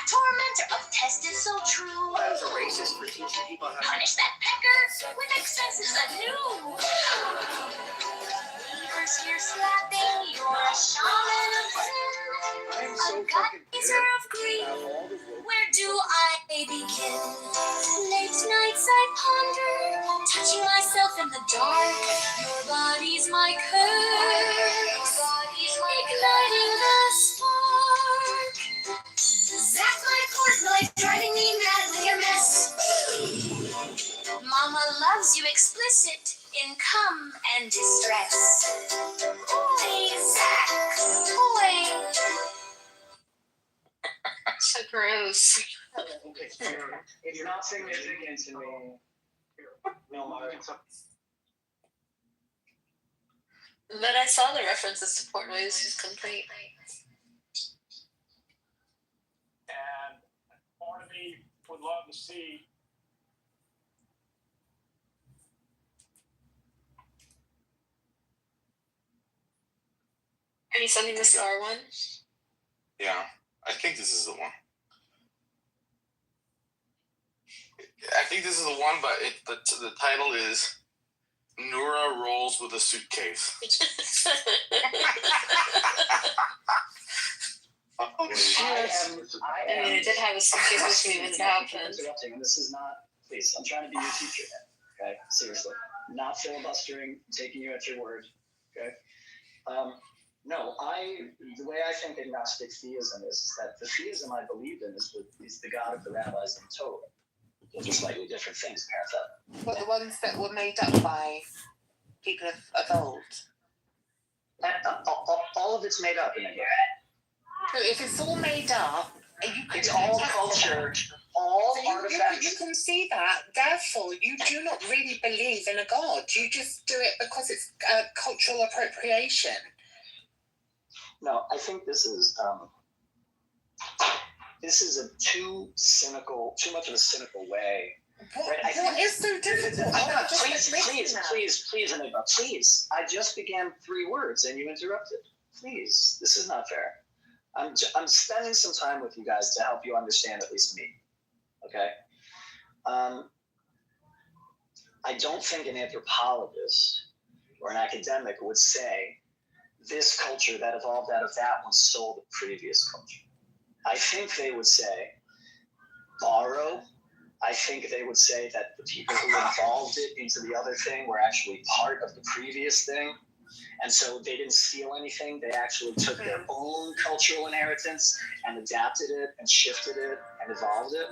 tormentor of test is so true. I was a racist for teaching people how to. Punish that pecker with excesses anew. First year slapping, you're a shaman of sin. I'm A so fucking geyser bitter. of grief. Have all the woke Where do I begin? Late nights I ponder, touching myself in the dark. Your body's my curse, igniting the spark. Zach, my pork life, driving me madly a mess. mama loves you explicit in cum and distress. Oi, Zach. Oi. So gross. It's not significant to me. No, Mark. But I saw the references to Portnoy's complaint. And part of me would love to see. Are you sending the star one? Yeah, I think this is the one. I think this is the one, but the title is Nura Rolls with a Suitcase. Oh, shit. I mean, I did have a suitcase with me when it happened. Interrupting, and this is not, please, I'm trying to be your teacher now, okay? Seriously. Not filibustering, taking you at your word, okay? No, the way I think agnostic theism is that the theism I believe in is the God of the rabbis in Torah. Those are slightly different things, apparently. But the ones that were made up by people of old. All of it's made up in it. So if it's all made up, It's all culture, all artifacts. You can see that. Therefore, you do not really believe in a god. You just do it because it's cultural appropriation. No, I think this is a too much of a cynical way. What is so difficult? Please, Enigma, please. I just began 3 words and you interrupted. Please, this is not fair. I'm spending some time with you guys to help you understand at least me. Okay? I don't think an anthropologist or an academic would say this culture that evolved out of that one stole the previous culture. I think they would say borrow. I think they would say that the people who evolved it into the other thing were actually part of the previous thing. And so they didn't steal anything. They actually took their own cultural inheritance and adapted it and shifted it and evolved it.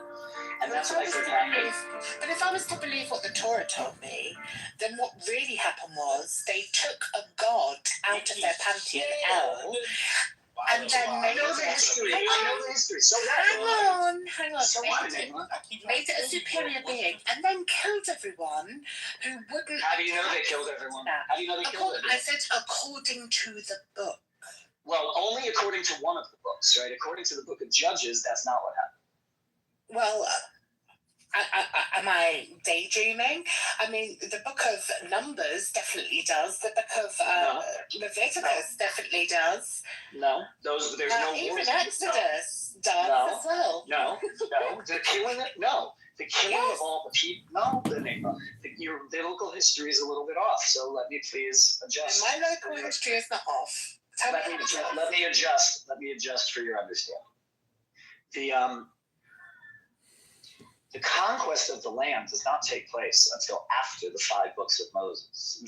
And that's what I think happened. But if I was to believe what the Torah told me, then what really happened was they took a god out of their pantheon, El, and then made the history. I know the history. So hang on. So what? Made it a superior being, and then killed everyone who wouldn't. How do you know they killed everyone? How do you know they killed everyone? I said according to the book. Well, only according to one of the books, right? According to the book of Judges, that's not what happened. Well, am I daydreaming? I mean, the book of Numbers definitely does. The book of Leviticus definitely does. No, there's no even wars. Exodus does as well. No. The killing of all the people. Your biblical history is a little bit off. So let me please adjust. My local history is not off. Let me adjust. Let me adjust for your understanding. The conquest of the land does not take place until after the 5 books of Moses.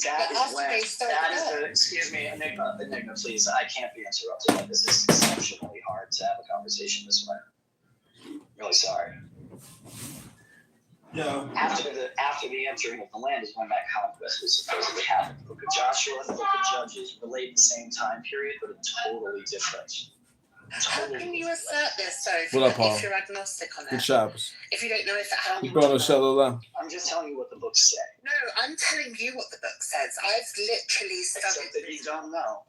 Excuse me, Enigma, please. I can't be interrupted like this. It's exceptionally hard to have a conversation this way. Really sorry. Yeah. After the entering of the land is when that conquest was supposedly happened. The book of Joshua and the book of Judges relate the same time period, but totally different. How can you assert this, though, if you're agnostic on it? Good Shabbos. If you don't know if it happened. I'm just telling you what the books say. No, I'm telling you what the book says. I've literally studied. Except that you don't know.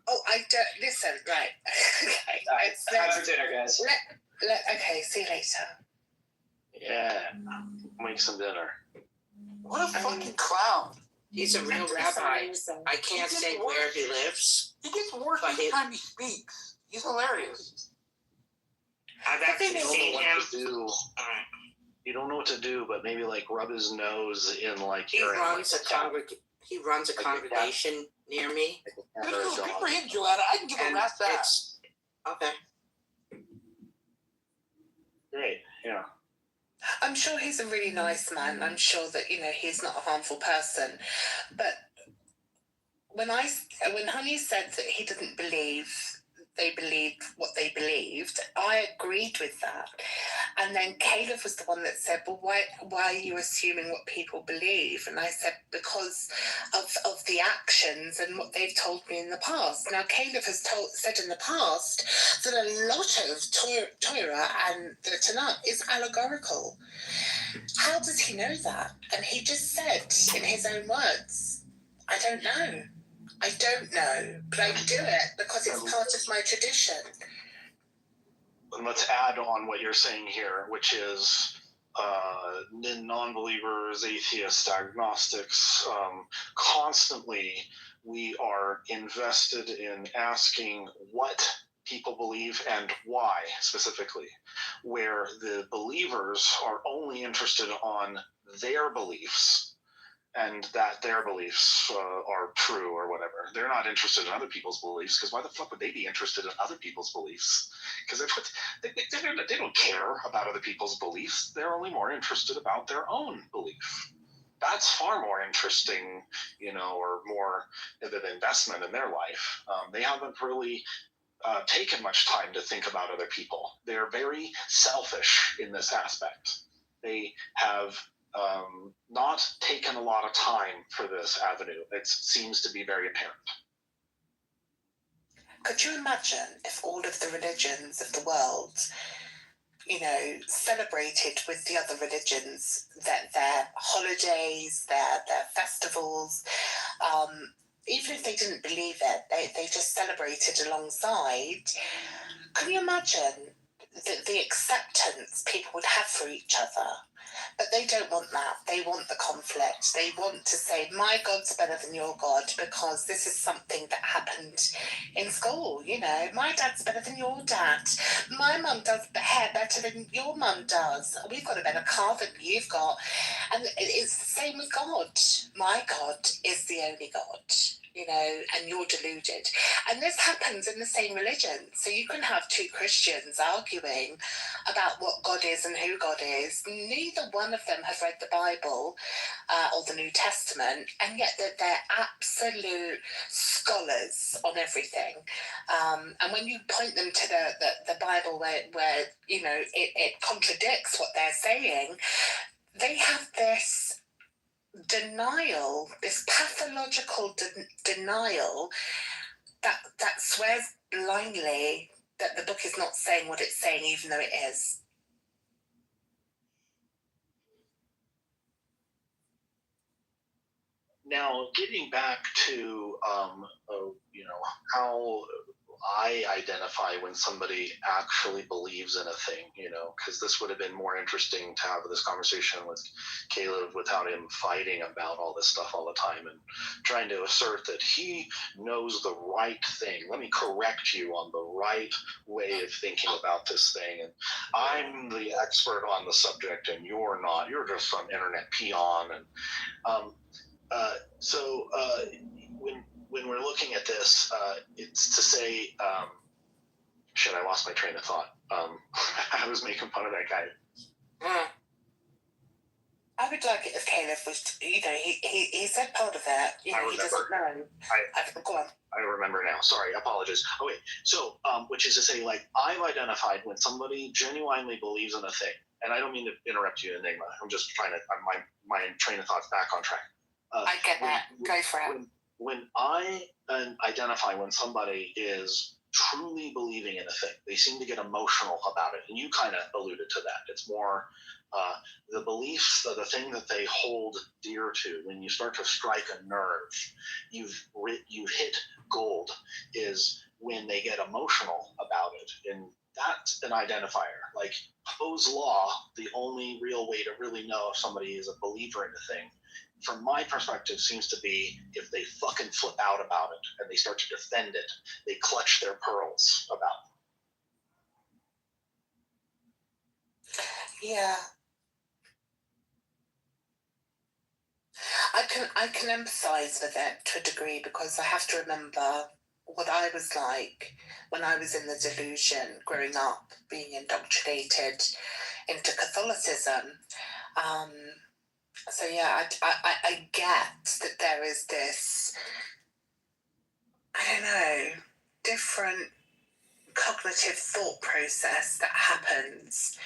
Oh, I don't. Listen, right. Okay. All right. Time for dinner, guys. Okay, see you later. Yeah, make some dinner. What a fucking clown. He's a real rabbi. I can't say where he lives. He gets worse each time he speaks. He's hilarious. I've actually seen him. You don't know what to do, but maybe like rub his nose in like. He runs a congregation near me. Good for him, Joanna. I can give him that. Okay. Great. Yeah. I'm sure he's a really nice man. I'm sure that he's not a harmful person. But when Honey said that he doesn't believe they believed what they believed. I agreed with that. And then Caleb was the one that said, well, why are you assuming what people believe? And I said, because of the actions and what they've told me in the past. Now, Caleb has said in the past that a lot of Torah and the Tanakh is allegorical. How does he know that? And he just said in his own words, I don't know. I don't know, but I do it because it's part of my tradition. And let's add on what you're saying here, which is non-believers, atheists, agnostics, constantly we are invested in asking what people believe and why specifically, where the believers are only interested on their beliefs and that their beliefs are true or whatever. They're not interested in other people's beliefs, because why the fuck would they be interested in other people's beliefs? Because they don't care about other people's beliefs. They're only more interested about their own belief. That's far more interesting, or more of an investment in their life. They haven't really taken much time to think about other people. They're very selfish in this aspect. They have not taken a lot of time for this avenue. It seems to be very apparent. Could you imagine if all of the religions of the world, celebrated with the other religions, their holidays, their festivals, even if they didn't believe it, they just celebrated alongside? Can you imagine the acceptance people would have for each other? But they don't want that. They want the conflict. They want to say, my God's better than your God because this is something that happened in school. My dad's better than your dad. My mum does hair better than your mum does. We've got a better car than you've got. And it's the same with God. My God is the only God. And you're deluded. And this happens in the same religion. So you can have two Christians arguing about what God is and who God is. Neither one of them have read the Bible or the New Testament, and yet they're absolute scholars on everything. And when you point them to the Bible where it contradicts what they're saying, they have this denial, this pathological denial that swears blindly that the book is not saying what it's saying, even though it is. Now, getting back to how I identify when somebody actually believes in a thing, because this would have been more interesting to have this conversation with Caleb without him fighting about all this stuff all the time and trying to assert that he knows the right thing. Let me correct you on the right way of thinking about this thing. And I'm the expert on the subject and you're not. You're just some internet peon. And when we're looking at this, it's to say, shit, I lost my train of thought. I was making fun of that guy. I would like it if Caleb was, he said part of that. He doesn't know. Go on. I remember now. Sorry, apologies. Okay, so, which is to say, I've identified when somebody genuinely believes in a thing, and I don't mean to interrupt you, Enigma. I'm just trying to, my train of thought's back on track. I get that. Go for it. When I identify when somebody is truly believing in a thing, they seem to get emotional about it, and you kind of alluded to that. It's more the beliefs, the thing that they hold dear to. When you start to strike a nerve, you've hit gold. Is when they get emotional about it, and that's an identifier. Like Poe's law, the only real way to really know if somebody is a believer in a thing, from my perspective, seems to be if they fucking flip out about it and they start to defend it, they clutch their pearls about it. Yeah. I can empathise with it to a degree because I have to remember what I was like when I was in the delusion growing up, being indoctrinated into Catholicism. So yeah, I get that there is this, I don't know, different cognitive thought process that happens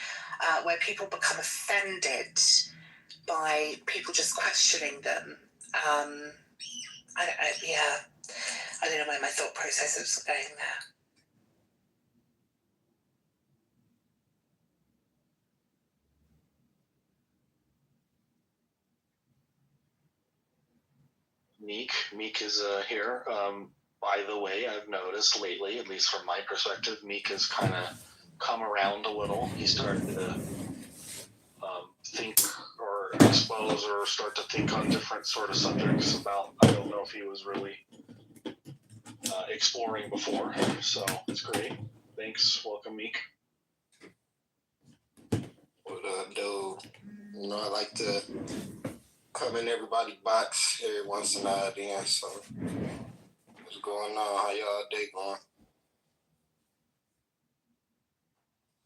where people become offended by people just questioning them. I don't know where my thought process is going there. Meek is here. By the way, I've noticed lately, at least from my perspective, Meek has kind of come around a little. He started to think or expose or start to think on different sort of subjects about, I don't know if he was really exploring before. So it's great. Thanks. Welcome, Meek. What up, dude? You know, I like to come in everybody's box every once in a while then, so what's going on? How y'all day going?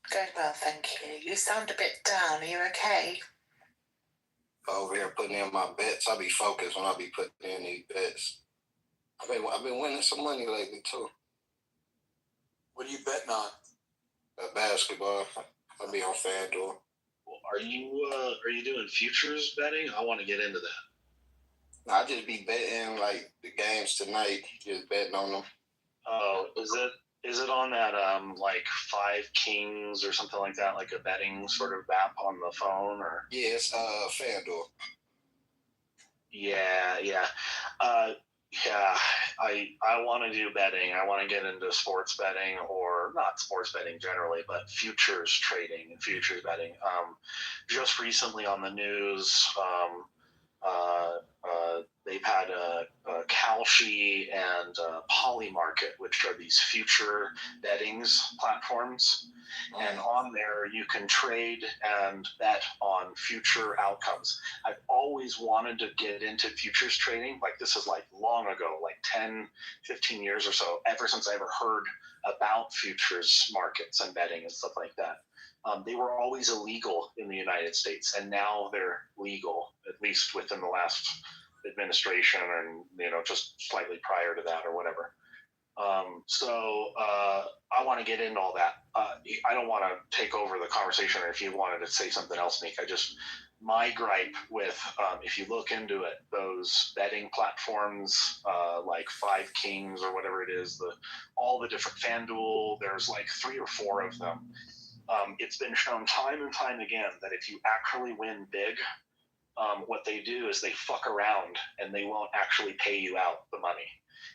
Going well, thank you. You sound a bit down. Are you okay? Over here putting in my bets. I be focused when I be putting in these bets. I've been winning some money lately too. What are you betting on? Basketball. I be on FanDuel. Are you doing futures betting? I want to get into that. I just be betting like the games tonight, just betting on them. Oh, is it on that like 5 Kings or something like that, like a betting sort of app on the phone, or? Yeah, it's FanDuel. Yeah. I want to do betting. I want to get into sports betting, or not sports betting generally, but futures trading and futures betting. Just recently on the news, they've had Kalshi and Polymarket, which are these future bettings platforms. And on there, you can trade and bet on future outcomes. I've always wanted to get into futures trading. Like, this is like long ago, like 10, 15 years or so, ever since I ever heard about futures markets and betting and stuff like that. They were always illegal in the United States, and now they're legal, at least within the last administration, and just slightly prior to that or whatever. So I want to get into all that. I don't want to take over the conversation, or if you wanted to say something else, Meek. My gripe with, if you look into it, those betting platforms like 5 Kings or whatever it is, all the different FanDuel, there's like 3 or 4 of them. It's been shown time and time again that if you actually win big, what they do is they fuck around and they won't actually pay you out the money.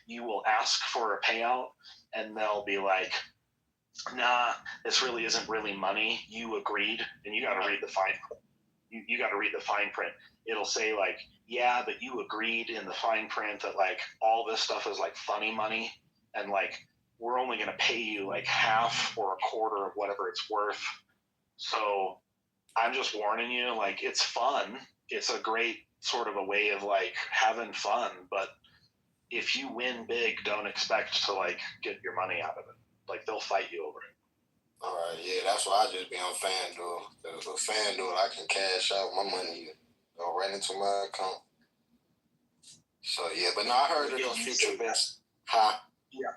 You will ask for a payout and they'll be like, nah, this really isn't really money. You agreed, and you got to read the fine print. You got to read the fine print. It'll say like, yeah, but you agreed in the fine print that like all this stuff is like funny money, and like we're only going to pay you like half or a quarter of whatever it's worth. So I'm just warning you, like, it's fun. It's a great sort of a way of like having fun, but if you win big, don't expect to like get your money out of it. Like, they'll fight you over it. All right, yeah, that's why I just be on FanDuel. Because with FanDuel, I can cash out my money, go right into my account. So yeah, but no, I heard of those future bets. Huh? Yeah.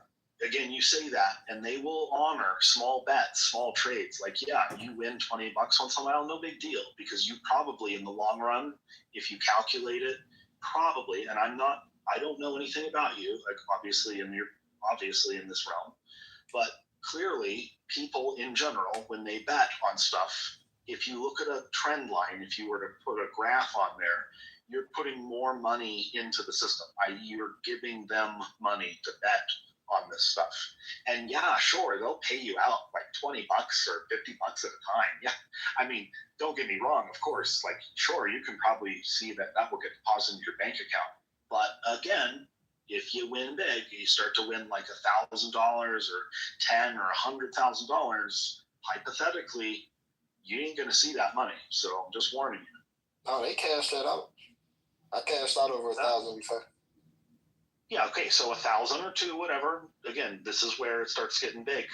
Again, you say that, and they will honor small bets, small trades. Like, yeah, you win $20 once in a while, no big deal, because you probably, in the long run, if you calculate it, probably. And I don't know anything about you, like obviously in this realm, but clearly people in general, when they bet on stuff, if you look at a trend line, if you were to put a graph on there, you're putting more money into the system, i.e. you're giving them money to bet on this stuff. And yeah, sure, they'll pay you out like $20 or $50 at a time. Yeah, I mean, don't get me wrong, of course, like, sure, you can probably see that will get deposited into your bank account. But again, if you win big, you start to win like $1,000 or $10,000 or $100,000, hypothetically, you ain't going to see that money. So I'm just warning you. Oh, they cashed that out. I cashed out over $1,000 before. Yeah, okay, so 1,000 or 2, whatever. Again, this is where it starts getting big.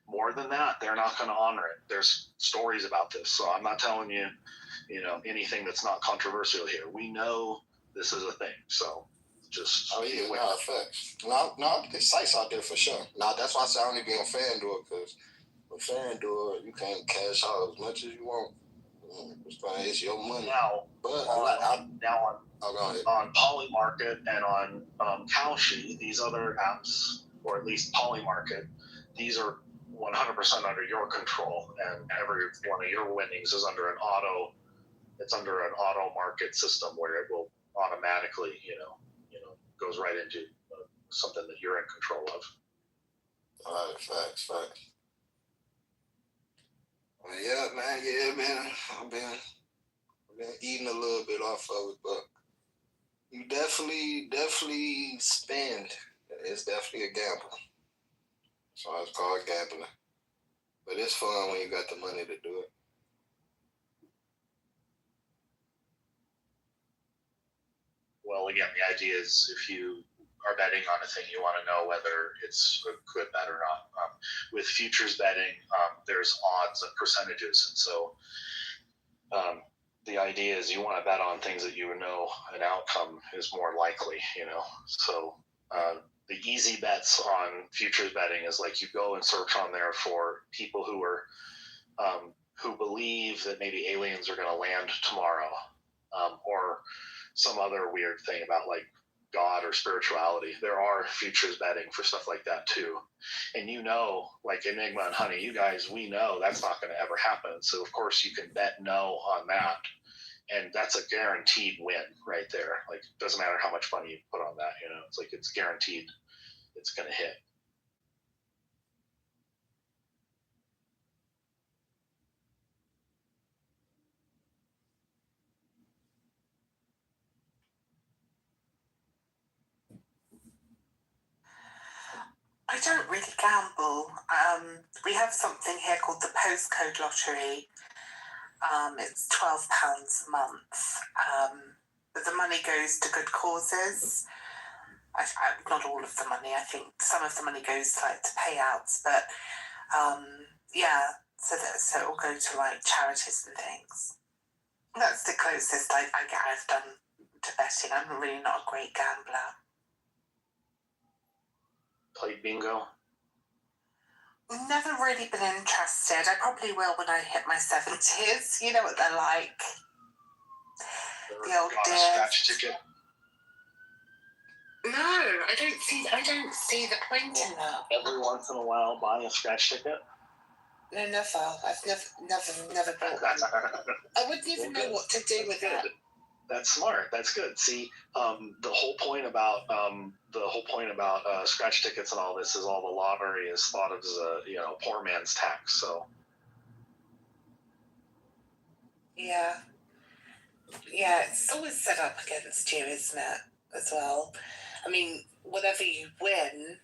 More than that, they're not going to honor it. There's stories about this, so I'm not telling you, anything that's not controversial here. We know this is a thing. So Just Oh yeah, no, facts. No, there's sites out there for sure. Now that's why I say I only be on FanDuel, because with FanDuel you can't cash out as much as you want. It's your money. Now, But on Polymarket and on Kalshi, these other apps, or at least Polymarket, these are 100% under your control, and every one of your winnings is under an auto. It's under an auto market system where it will automatically, goes right into something that you're in control of. All right, facts. Well, yeah, man. I've been eating a little bit off of it, but you definitely spend. It's definitely a gamble. So it's called gambling. But it's fun when you got the money to do it. Well, again, the idea is if you are betting on a thing, you want to know whether it's a good bet or not. With futures betting, there's odds and percentages, and so the idea is you want to bet on things that you know an outcome is more likely. So the easy bets on futures betting is like you go and search on there for people who are who believe that maybe aliens are going to land tomorrow, or some other weird thing about like God or spirituality. There are futures betting for stuff like that too. And like Enigma and Honey, we know that's not going to ever happen. So of course you can bet no on that. And that's a guaranteed win right there. Like, it doesn't matter how much money you put on that, it's like, it's guaranteed it's going to hit. I don't really gamble. We have something here called the postcode lottery. It's £12 a month. But the money goes to good causes. Not all of the money. I think some of the money goes to payouts. But so it will go to charities and things. That's the closest I've done to betting. I'm really not a great gambler. Played bingo? Never really been interested. I probably will when I hit my 70s. You know what they're like. The old days. Scratch ticket? No, I don't see the point in that. Every once in a while, buy a scratch ticket? No, never. I've never bought one. I wouldn't even know what to do with it. That's smart. That's good. See, the whole point about scratch tickets and all this is all the lottery is thought of as a poor man's tax. So yeah, it's always set up against you, isn't it? As well. I mean, whatever you win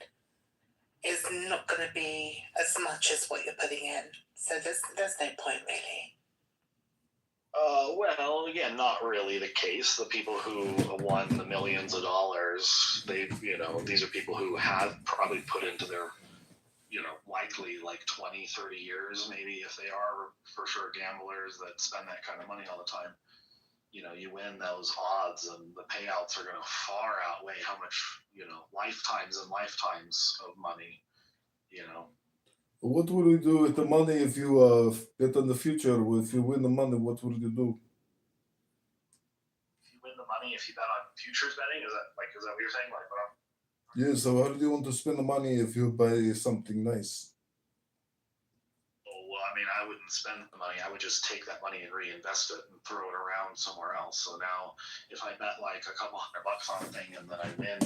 is not going to be as much as what you're putting in. So there's no point really. Well, again, not really the case. The people who won the millions of dollars, these are people who have probably put into their, likely 20, 30 years, maybe, if they are for sure gamblers that spend that kind of money all the time. You win those odds and the payouts are going to far outweigh how much, lifetimes and lifetimes of money, What will you do with the money if you bet on the future? If you win the money, what will you do? If you win the money, if you bet on futures betting, is that what you're saying? Yeah, so how do you want to spend the money if you buy something nice? Well, I mean, I wouldn't spend the money. I would just take that money and reinvest it and throw it around somewhere else. So now, if I bet a couple $100 on a thing and then I win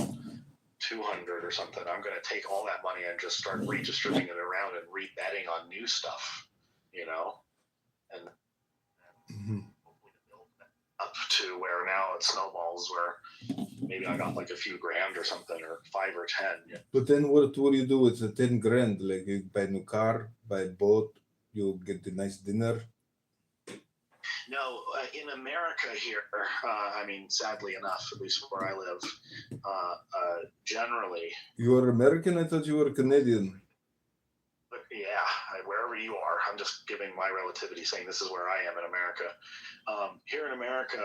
200 or something, I'm going to take all that money and just start redistributing it around and rebetting on new stuff, and up to where now it snowballs where maybe I got a few grand or something, or 5 or 10. But then what will you do with the 10 grand? Like, you buy a new car, buy a boat, you get a nice dinner? No, in America here, sadly enough, at least where I live, generally... You are American? I thought you were Canadian. wherever you are, I'm just giving my relativity, saying this is where I am in America. Here in America,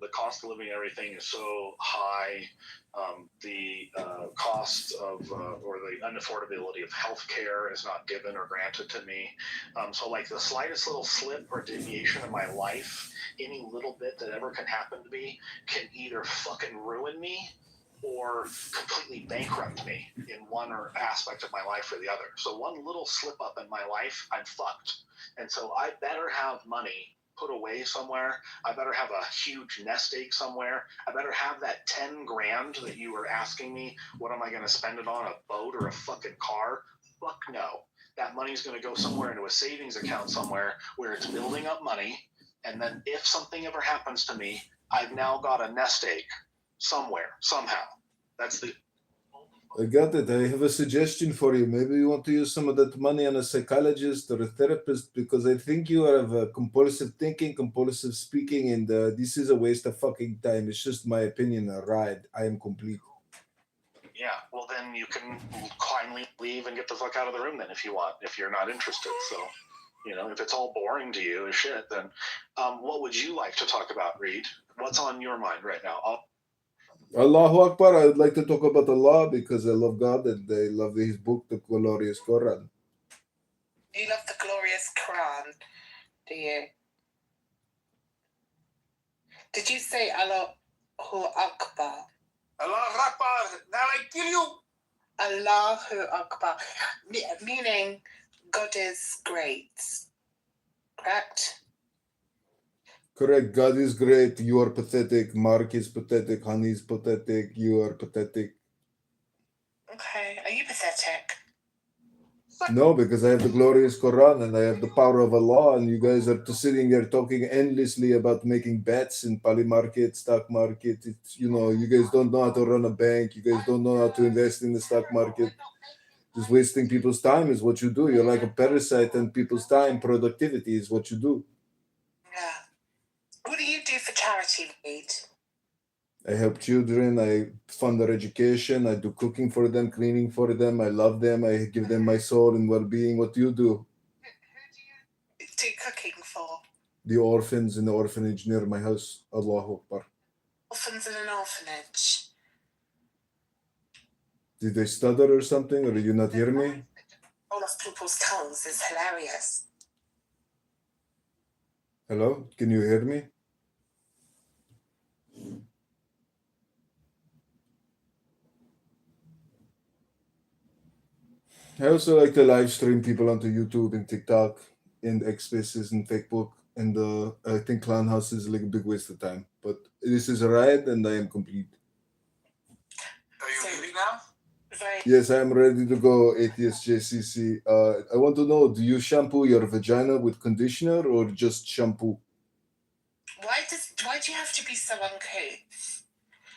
the cost of living and everything is so high. The cost of or the unaffordability of healthcare is not given or granted to me. So like the slightest little slip or deviation in my life, any little bit that ever can happen to me can either fucking ruin me or completely bankrupt me in one or aspect of my life or the other. So one little slip up in my life, I'm fucked. And so I better have money put away somewhere. I better have a huge nest egg somewhere. I better have that 10 grand that you were asking me. What am I going to spend it on? A boat or a fucking car? Fuck no. That money's going to go somewhere into a savings account somewhere where it's building up money. And then if something ever happens to me, I've now got a nest egg somewhere, somehow. That's the. I got it. I have a suggestion for you. Maybe you want to use some of that money on a psychologist or a therapist, because I think you have a compulsive thinking, compulsive speaking, and this is a waste of fucking time. It's just my opinion. A ride. I am complete. Yeah, well then you can kindly leave and get the fuck out of the room then if you want, if you're not interested. So, if it's all boring to you as shit, then what would you like to talk about, Reed? What's on your mind right now? Allahu Akbar. I would like to talk about Allah because I love God and I love His book, the glorious Quran. You love the glorious Quran, do you? Did you say Allahu Akbar? Allahu Akbar. Now I kill you. Allahu Akbar. Meaning God is great. Correct? Correct. God is great. You are pathetic. Mark is pathetic. Honey is pathetic. You are pathetic. Okay. Are you pathetic? No, because I have the glorious Quran and I have the power of Allah, and you guys are sitting there talking endlessly about making bets in poly market, stock market. It's, you guys don't know how to run a bank. You guys don't know how to invest in the stock market. Just wasting people's time is what you do. You're like a parasite on people's time. Productivity is what you do. Yeah. What do you do for charity, Reed? I help children. I fund their education. I do cooking for them, cleaning for them. I love them. I give them my soul and well-being. What do you do? Who do you do cooking for? The orphans in the orphanage near my house. Allahu Akbar. Orphans in an orphanage. Did they stutter or something, or did you not hear me? All of people's tongues is hilarious. Hello? Can you hear me? I also like to live stream people onto YouTube and TikTok and X Spaces and Facebook, and I think Clown House is like a big waste of time. But this is a ride and I am complete. Are you leaving now? Yes, I am ready to go, Atheist JCC. I want to know, do you shampoo your vagina with conditioner or just shampoo? Why do you have to be so uncouth?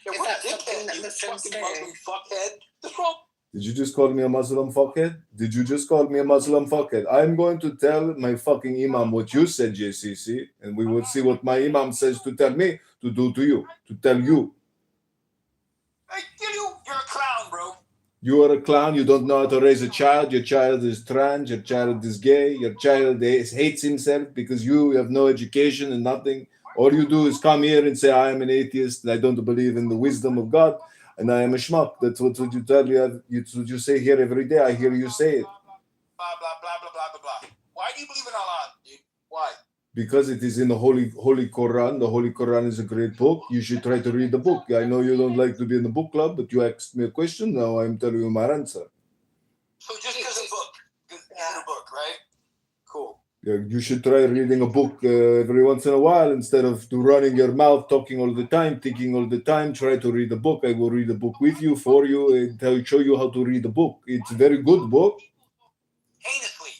Yeah, Is what that a something dickhead, that you Muslims fucking do? Muslim fuckhead. What's wrong? Did you just call me a Muslim fuckhead? Did you just call me a Muslim fuckhead? I'm going to tell my fucking imam what you said, JCC, and we will see what my imam says to tell me to do to you, to tell you. I kill you. You're a clown, bro. You are a clown. You don't know how to raise a child. Your child is trans. Your child is gay. Your child hates himself because you have no education and nothing. All you do is come here and say, I am an atheist and I don't believe in the wisdom of God and I am a schmuck. That's what you tell you. It's what you say here every day. I hear you say it. Blah, blah, blah, blah, blah, blah, blah. Why do you believe in Allah, dude? Why? Because it is in the Holy Quran. The Holy Quran is a great book. You should try to read the book. I know you don't like to be in the book club, but you asked me a question. Now I'm telling you my answer. So just because a book, a book, right? Cool. Yeah, you should try reading a book every once in a while instead of running your mouth, talking all the time, thinking all the time. Try to read a book. I will read a book with you, for you, and show you how to read a book. It's a very good book. Heinously.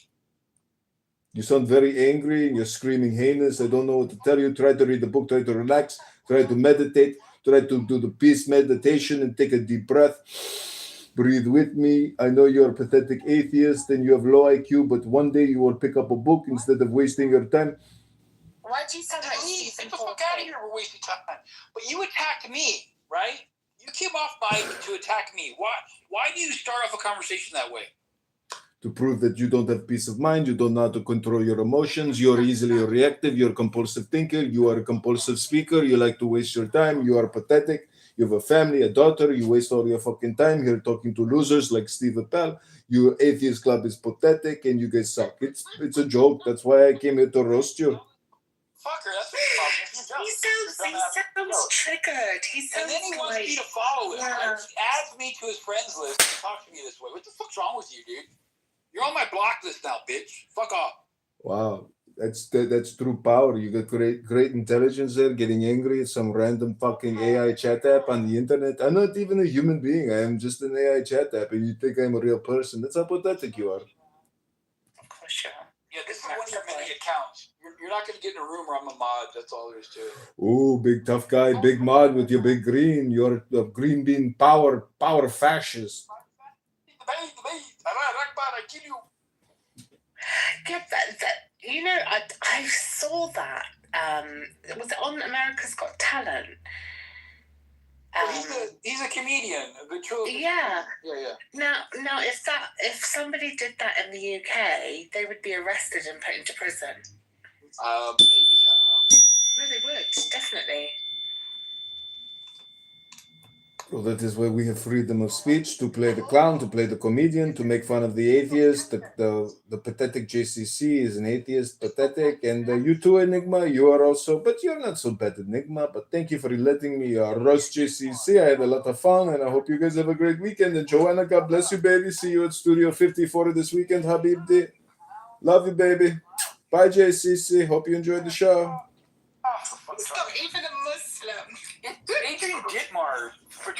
You sound very angry and you're screaming heinous. I don't know what to tell you. Try to read the book. Try to relax. Try to meditate. Try to do the peace meditation and take a deep breath. Breathe with me. I know you're a pathetic atheist and you have low IQ, but one day you will pick up a book instead of wasting your time. Why do you sound like Please, Stephen get the fuck out of here. We're wasting time. But you attacked me, right? You came off mic to attack me. Why do you start off a conversation that way? to prove that you don't have peace of mind, you don't know how to control your emotions, you're easily reactive, you're a compulsive thinker, you are a compulsive speaker, you like to waste your time, you are pathetic, you have a family, a daughter, you waste all your fucking time here talking to losers like Steve Appel. Your atheist club is pathetic and you guys suck. It's a joke. That's why I came here to roast you. Fucker, that's the problem. It's your job. He sounds triggered. He sounds And then he wants like, me to follow him. yeah. Right? He adds me to his friends list and talks to me this way. What the fuck's wrong with you, dude? You're on my block list now, bitch. Fuck off. Wow, that's true power. You got great intelligence there, getting angry at some random fucking AI chat app on the internet. I'm not even a human being. I am just an AI chat app, and you think I'm a real person. That's how pathetic you are. For sure. Yeah, this is one of your many accounts. You're not going to get in a room where I'm a mod. That's all there is to it. Ooh, big tough guy, big mod with your big green. You're a green bean power fascist. I kill you. Yeah, I saw that. Was it on America's Got Talent? He's a comedian, a good troll. Yeah. Yeah. Now, if somebody did that in the UK, they would be arrested and put into prison. Maybe, I don't know. No, they would, definitely. Well, that is why we have freedom of speech to play the clown, to play the comedian, to make fun of the atheist. The pathetic JCC is an atheist, pathetic. And you too, Enigma, you are also, but you're not so bad, Enigma. But thank you for letting me roast JCC. I had a lot of fun, and I hope you guys have a great weekend. And Joanna, God bless you, baby. See you at Studio 54 this weekend, Habibti. Love you, baby. Bye, JCC. Hope you enjoyed the show. He's not even a Muslim. Adrian Dittmar for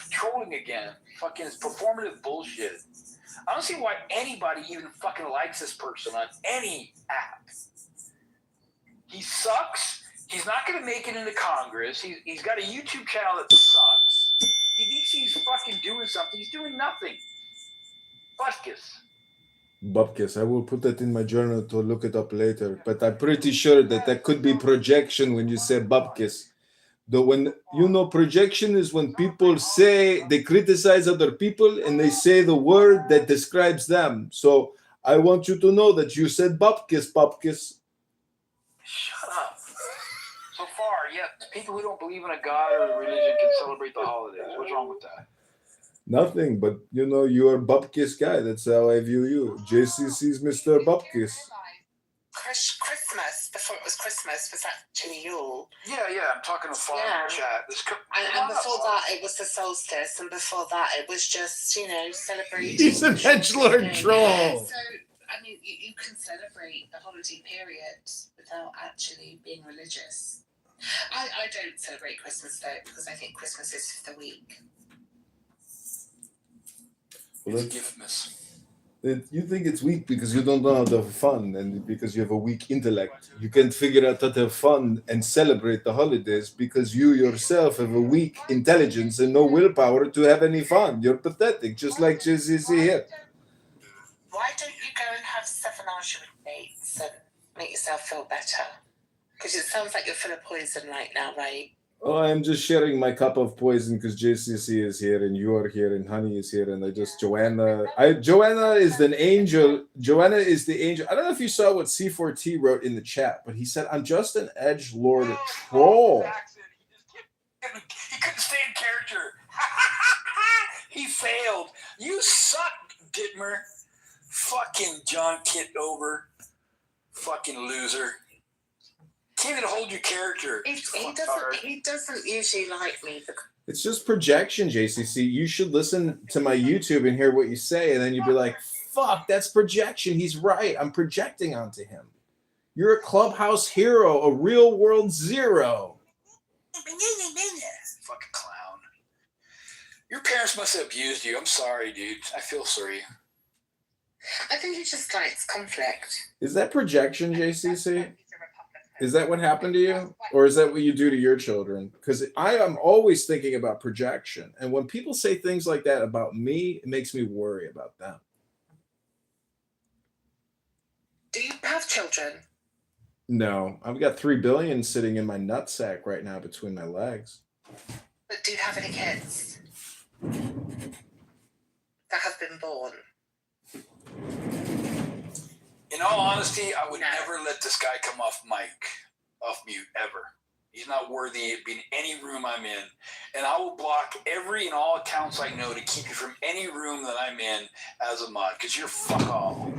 trolling again. Fucking his performative bullshit. I don't see why anybody even fucking likes this person on any app. He sucks. He's not going to make it into Congress. He's got a YouTube channel that sucks. He thinks he's fucking doing something. He's doing nothing. Butkus. Bupkis. I will put that in my journal to look it up later. But I'm pretty sure that could be projection when you say Bupkis. Projection is when people say they criticize other people and they say the word that describes them. So I want you to know that you said Bupkis. Shut up. So far, yeah, people who don't believe in a god or a religion can celebrate the holidays. What's wrong with that? Nothing, but you are Bupkis guy. That's how I view you. JCC's Mr. Bupkis. Christmas, before it was Christmas, was actually Yule. Yeah, I'm talking to Father chat. And before that, it was the solstice, and before that, it was just, celebrating. He's an edgelord troll. So, I mean, you can celebrate the holiday period without actually being religious. I don't celebrate Christmas, though, because I think Christmas is for the week. Well, it's giftmas. You think it's weak because you don't know how to have fun and because you have a weak intellect. You can't figure out how to have fun and celebrate the holidays because you yourself have a weak intelligence and no willpower to have any fun. You're pathetic, just like JCC here. Why don't you go and have 7 argument dates and make yourself feel better? Because it sounds like you're full of poison right now, right? Oh, I'm just sharing my cup of poison because JCC is here and you are here and Honey is here and Joanna is an angel. Joanna is the angel. I don't know if you saw what C4T wrote in the chat, but he said, I'm just an edgelord troll. He couldn't stay in character. He failed. You suck, Dittmer. Fucking John Kitover. Fucking loser. Can't even hold your character. He doesn't usually like me. It's just projection, JCC. You should listen to my YouTube and hear what you say, and then you'd be like, fuck, that's projection. He's right. I'm projecting onto him. You're a clubhouse hero, a real world zero. Fucking clown. Your parents must have abused you. I'm sorry, dude. I feel sorry. I think he just likes conflict. Is that projection, JCC? Is that what happened to you? Or is that what you do to your children? Because I am always thinking about projection. And when people say things like that about me, it makes me worry about them. Do you have children? No. I've got 3 billion sitting in my nutsack right now between my legs. But do you have any kids that have been born? In all honesty, I would never let this guy come off mute, ever. He's not worthy of being in any room I'm in. And I will block every and all accounts I know to keep you from any room that I'm in as a mod, because you're fuck all.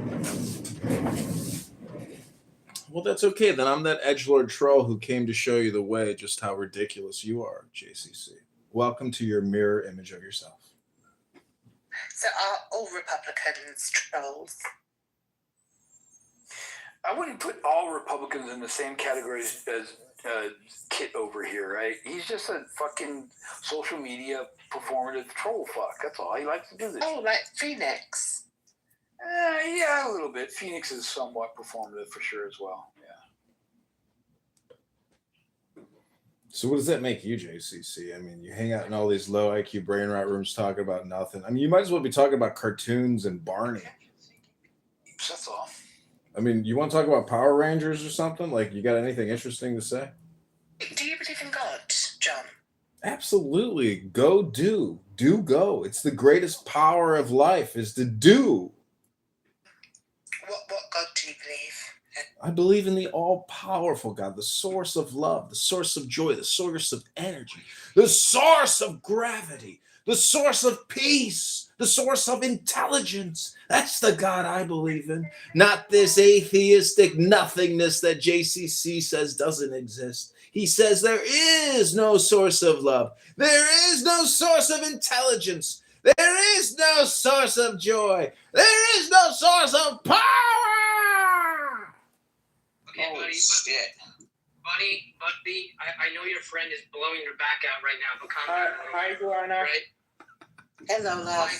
Well, that's okay. Then I'm that edgelord troll who came to show you the way, just how ridiculous you are, JCC. Welcome to your mirror image of yourself. So are all Republicans trolls? I wouldn't put all Republicans in the same category as Kit over here, right? He's just a fucking social media performative troll fuck. That's all. He likes to do this. Oh, like Phoenix. Yeah, a little bit. Phoenix is somewhat performative for sure as well. Yeah. So what does that make you, JCC? I mean, you hang out in all these low IQ brain rot rooms talking about nothing. I mean, you might as well be talking about cartoons and Barney. That's all. I mean, you want to talk about Power Rangers or something? Like, you got anything interesting to say? Do you believe in God, John? Absolutely. Go do. Do go. It's the greatest power of life is to do. What God do you believe? I believe in the all-powerful God, the source of love, the source of joy, the source of energy, the source of gravity, the source of peace, the source of intelligence. That's the God I believe in, not this atheistic nothingness that JCC says doesn't exist. He says there is no source of love. There is no source of intelligence. There is no source of joy. There is no source of power. Okay, buddy, I know your friend is blowing your back out right now, but calm down. Hi, Joanna. Right? Hello, love.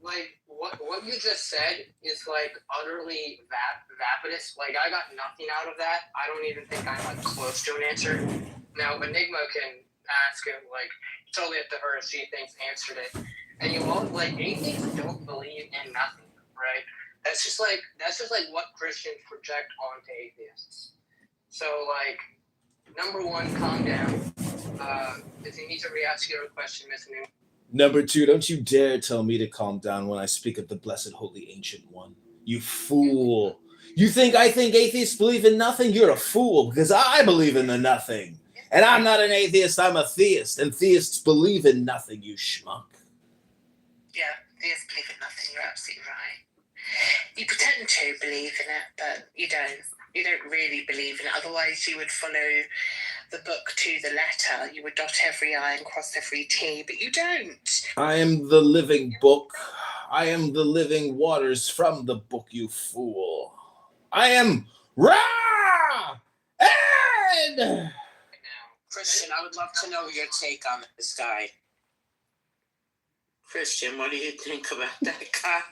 Like what you just said is like utterly vapidous. Like I got nothing out of that. I don't even think I'm like close to an answer. Now Enigma can ask him, like, totally up to her if she thinks answered it. And you all like atheists don't believe in nothing, right? That's just like what Christians project onto atheists. So like, number one, calm down. If you need to re-ask your question, Miss New. Number two, don't you dare tell me to calm down when I speak of the blessed, holy, ancient one. You fool. You think I think atheists believe in nothing? You're a fool, because I believe in the nothing. And I'm not an atheist, I'm a theist. And theists believe in nothing, you schmuck. Yeah, theists believe in nothing. You're absolutely right. You pretend to believe in it, but you don't. You don't really believe in it. Otherwise, you would follow the book to the letter. You would dot every I and cross every T, but you don't. I am the living book. I am the living waters from the book, you fool. I am Ra! Ed! Christian, I would love to know your take on this guy. Christian, what do you think about that guy?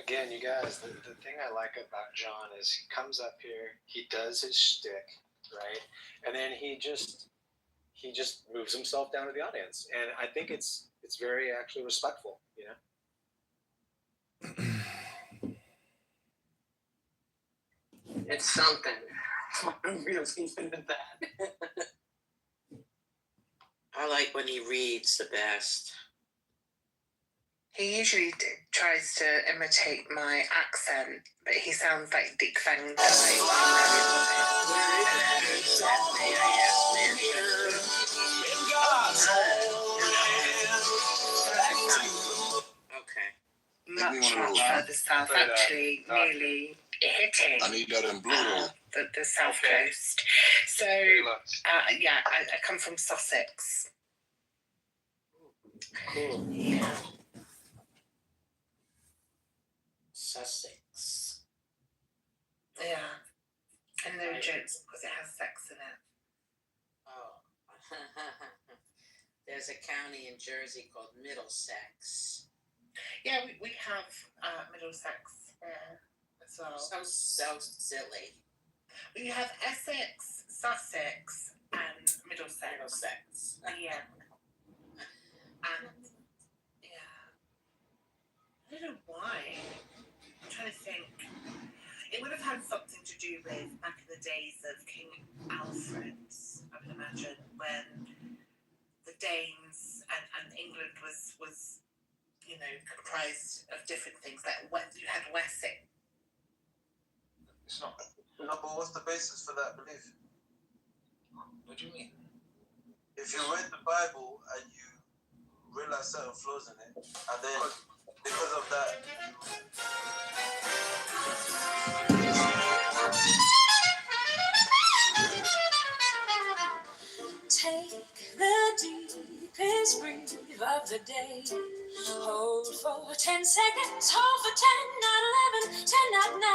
Again, you guys, the thing I like about John is he comes up here, he does his shtick, right? And then he just moves himself down to the audience. And I think it's very actually respectful, you know? It's something. I'm really thinking of that. I like when he reads the best. He usually tries to imitate my accent, but he sounds like Dick Van Dyke. Okay. Much further south, actually, nearly hitting. I need that in blue. The south coast. So, yeah, I come from Sussex. Cool. Yeah. Sussex. Yeah. And no jokes because it has sex in it. Oh. There's a county in Jersey called Middlesex. Yeah, we have Middlesex there as well. So silly. We have Essex, Sussex, and Middlesex. Yeah. And, yeah. I don't know why. I'm trying to think. It would have had something to do with back in the days of King Alfred, I would imagine, when the Danes and England was comprised of different things. Like you had Wessex. It's not. No, but what's the basis for that belief? What do you mean? If you read the Bible and you realize certain flaws in it, and then because of that, Take the deepest breath of the day. Hold for 10 seconds, hold for 10, not 11, 10, not 9.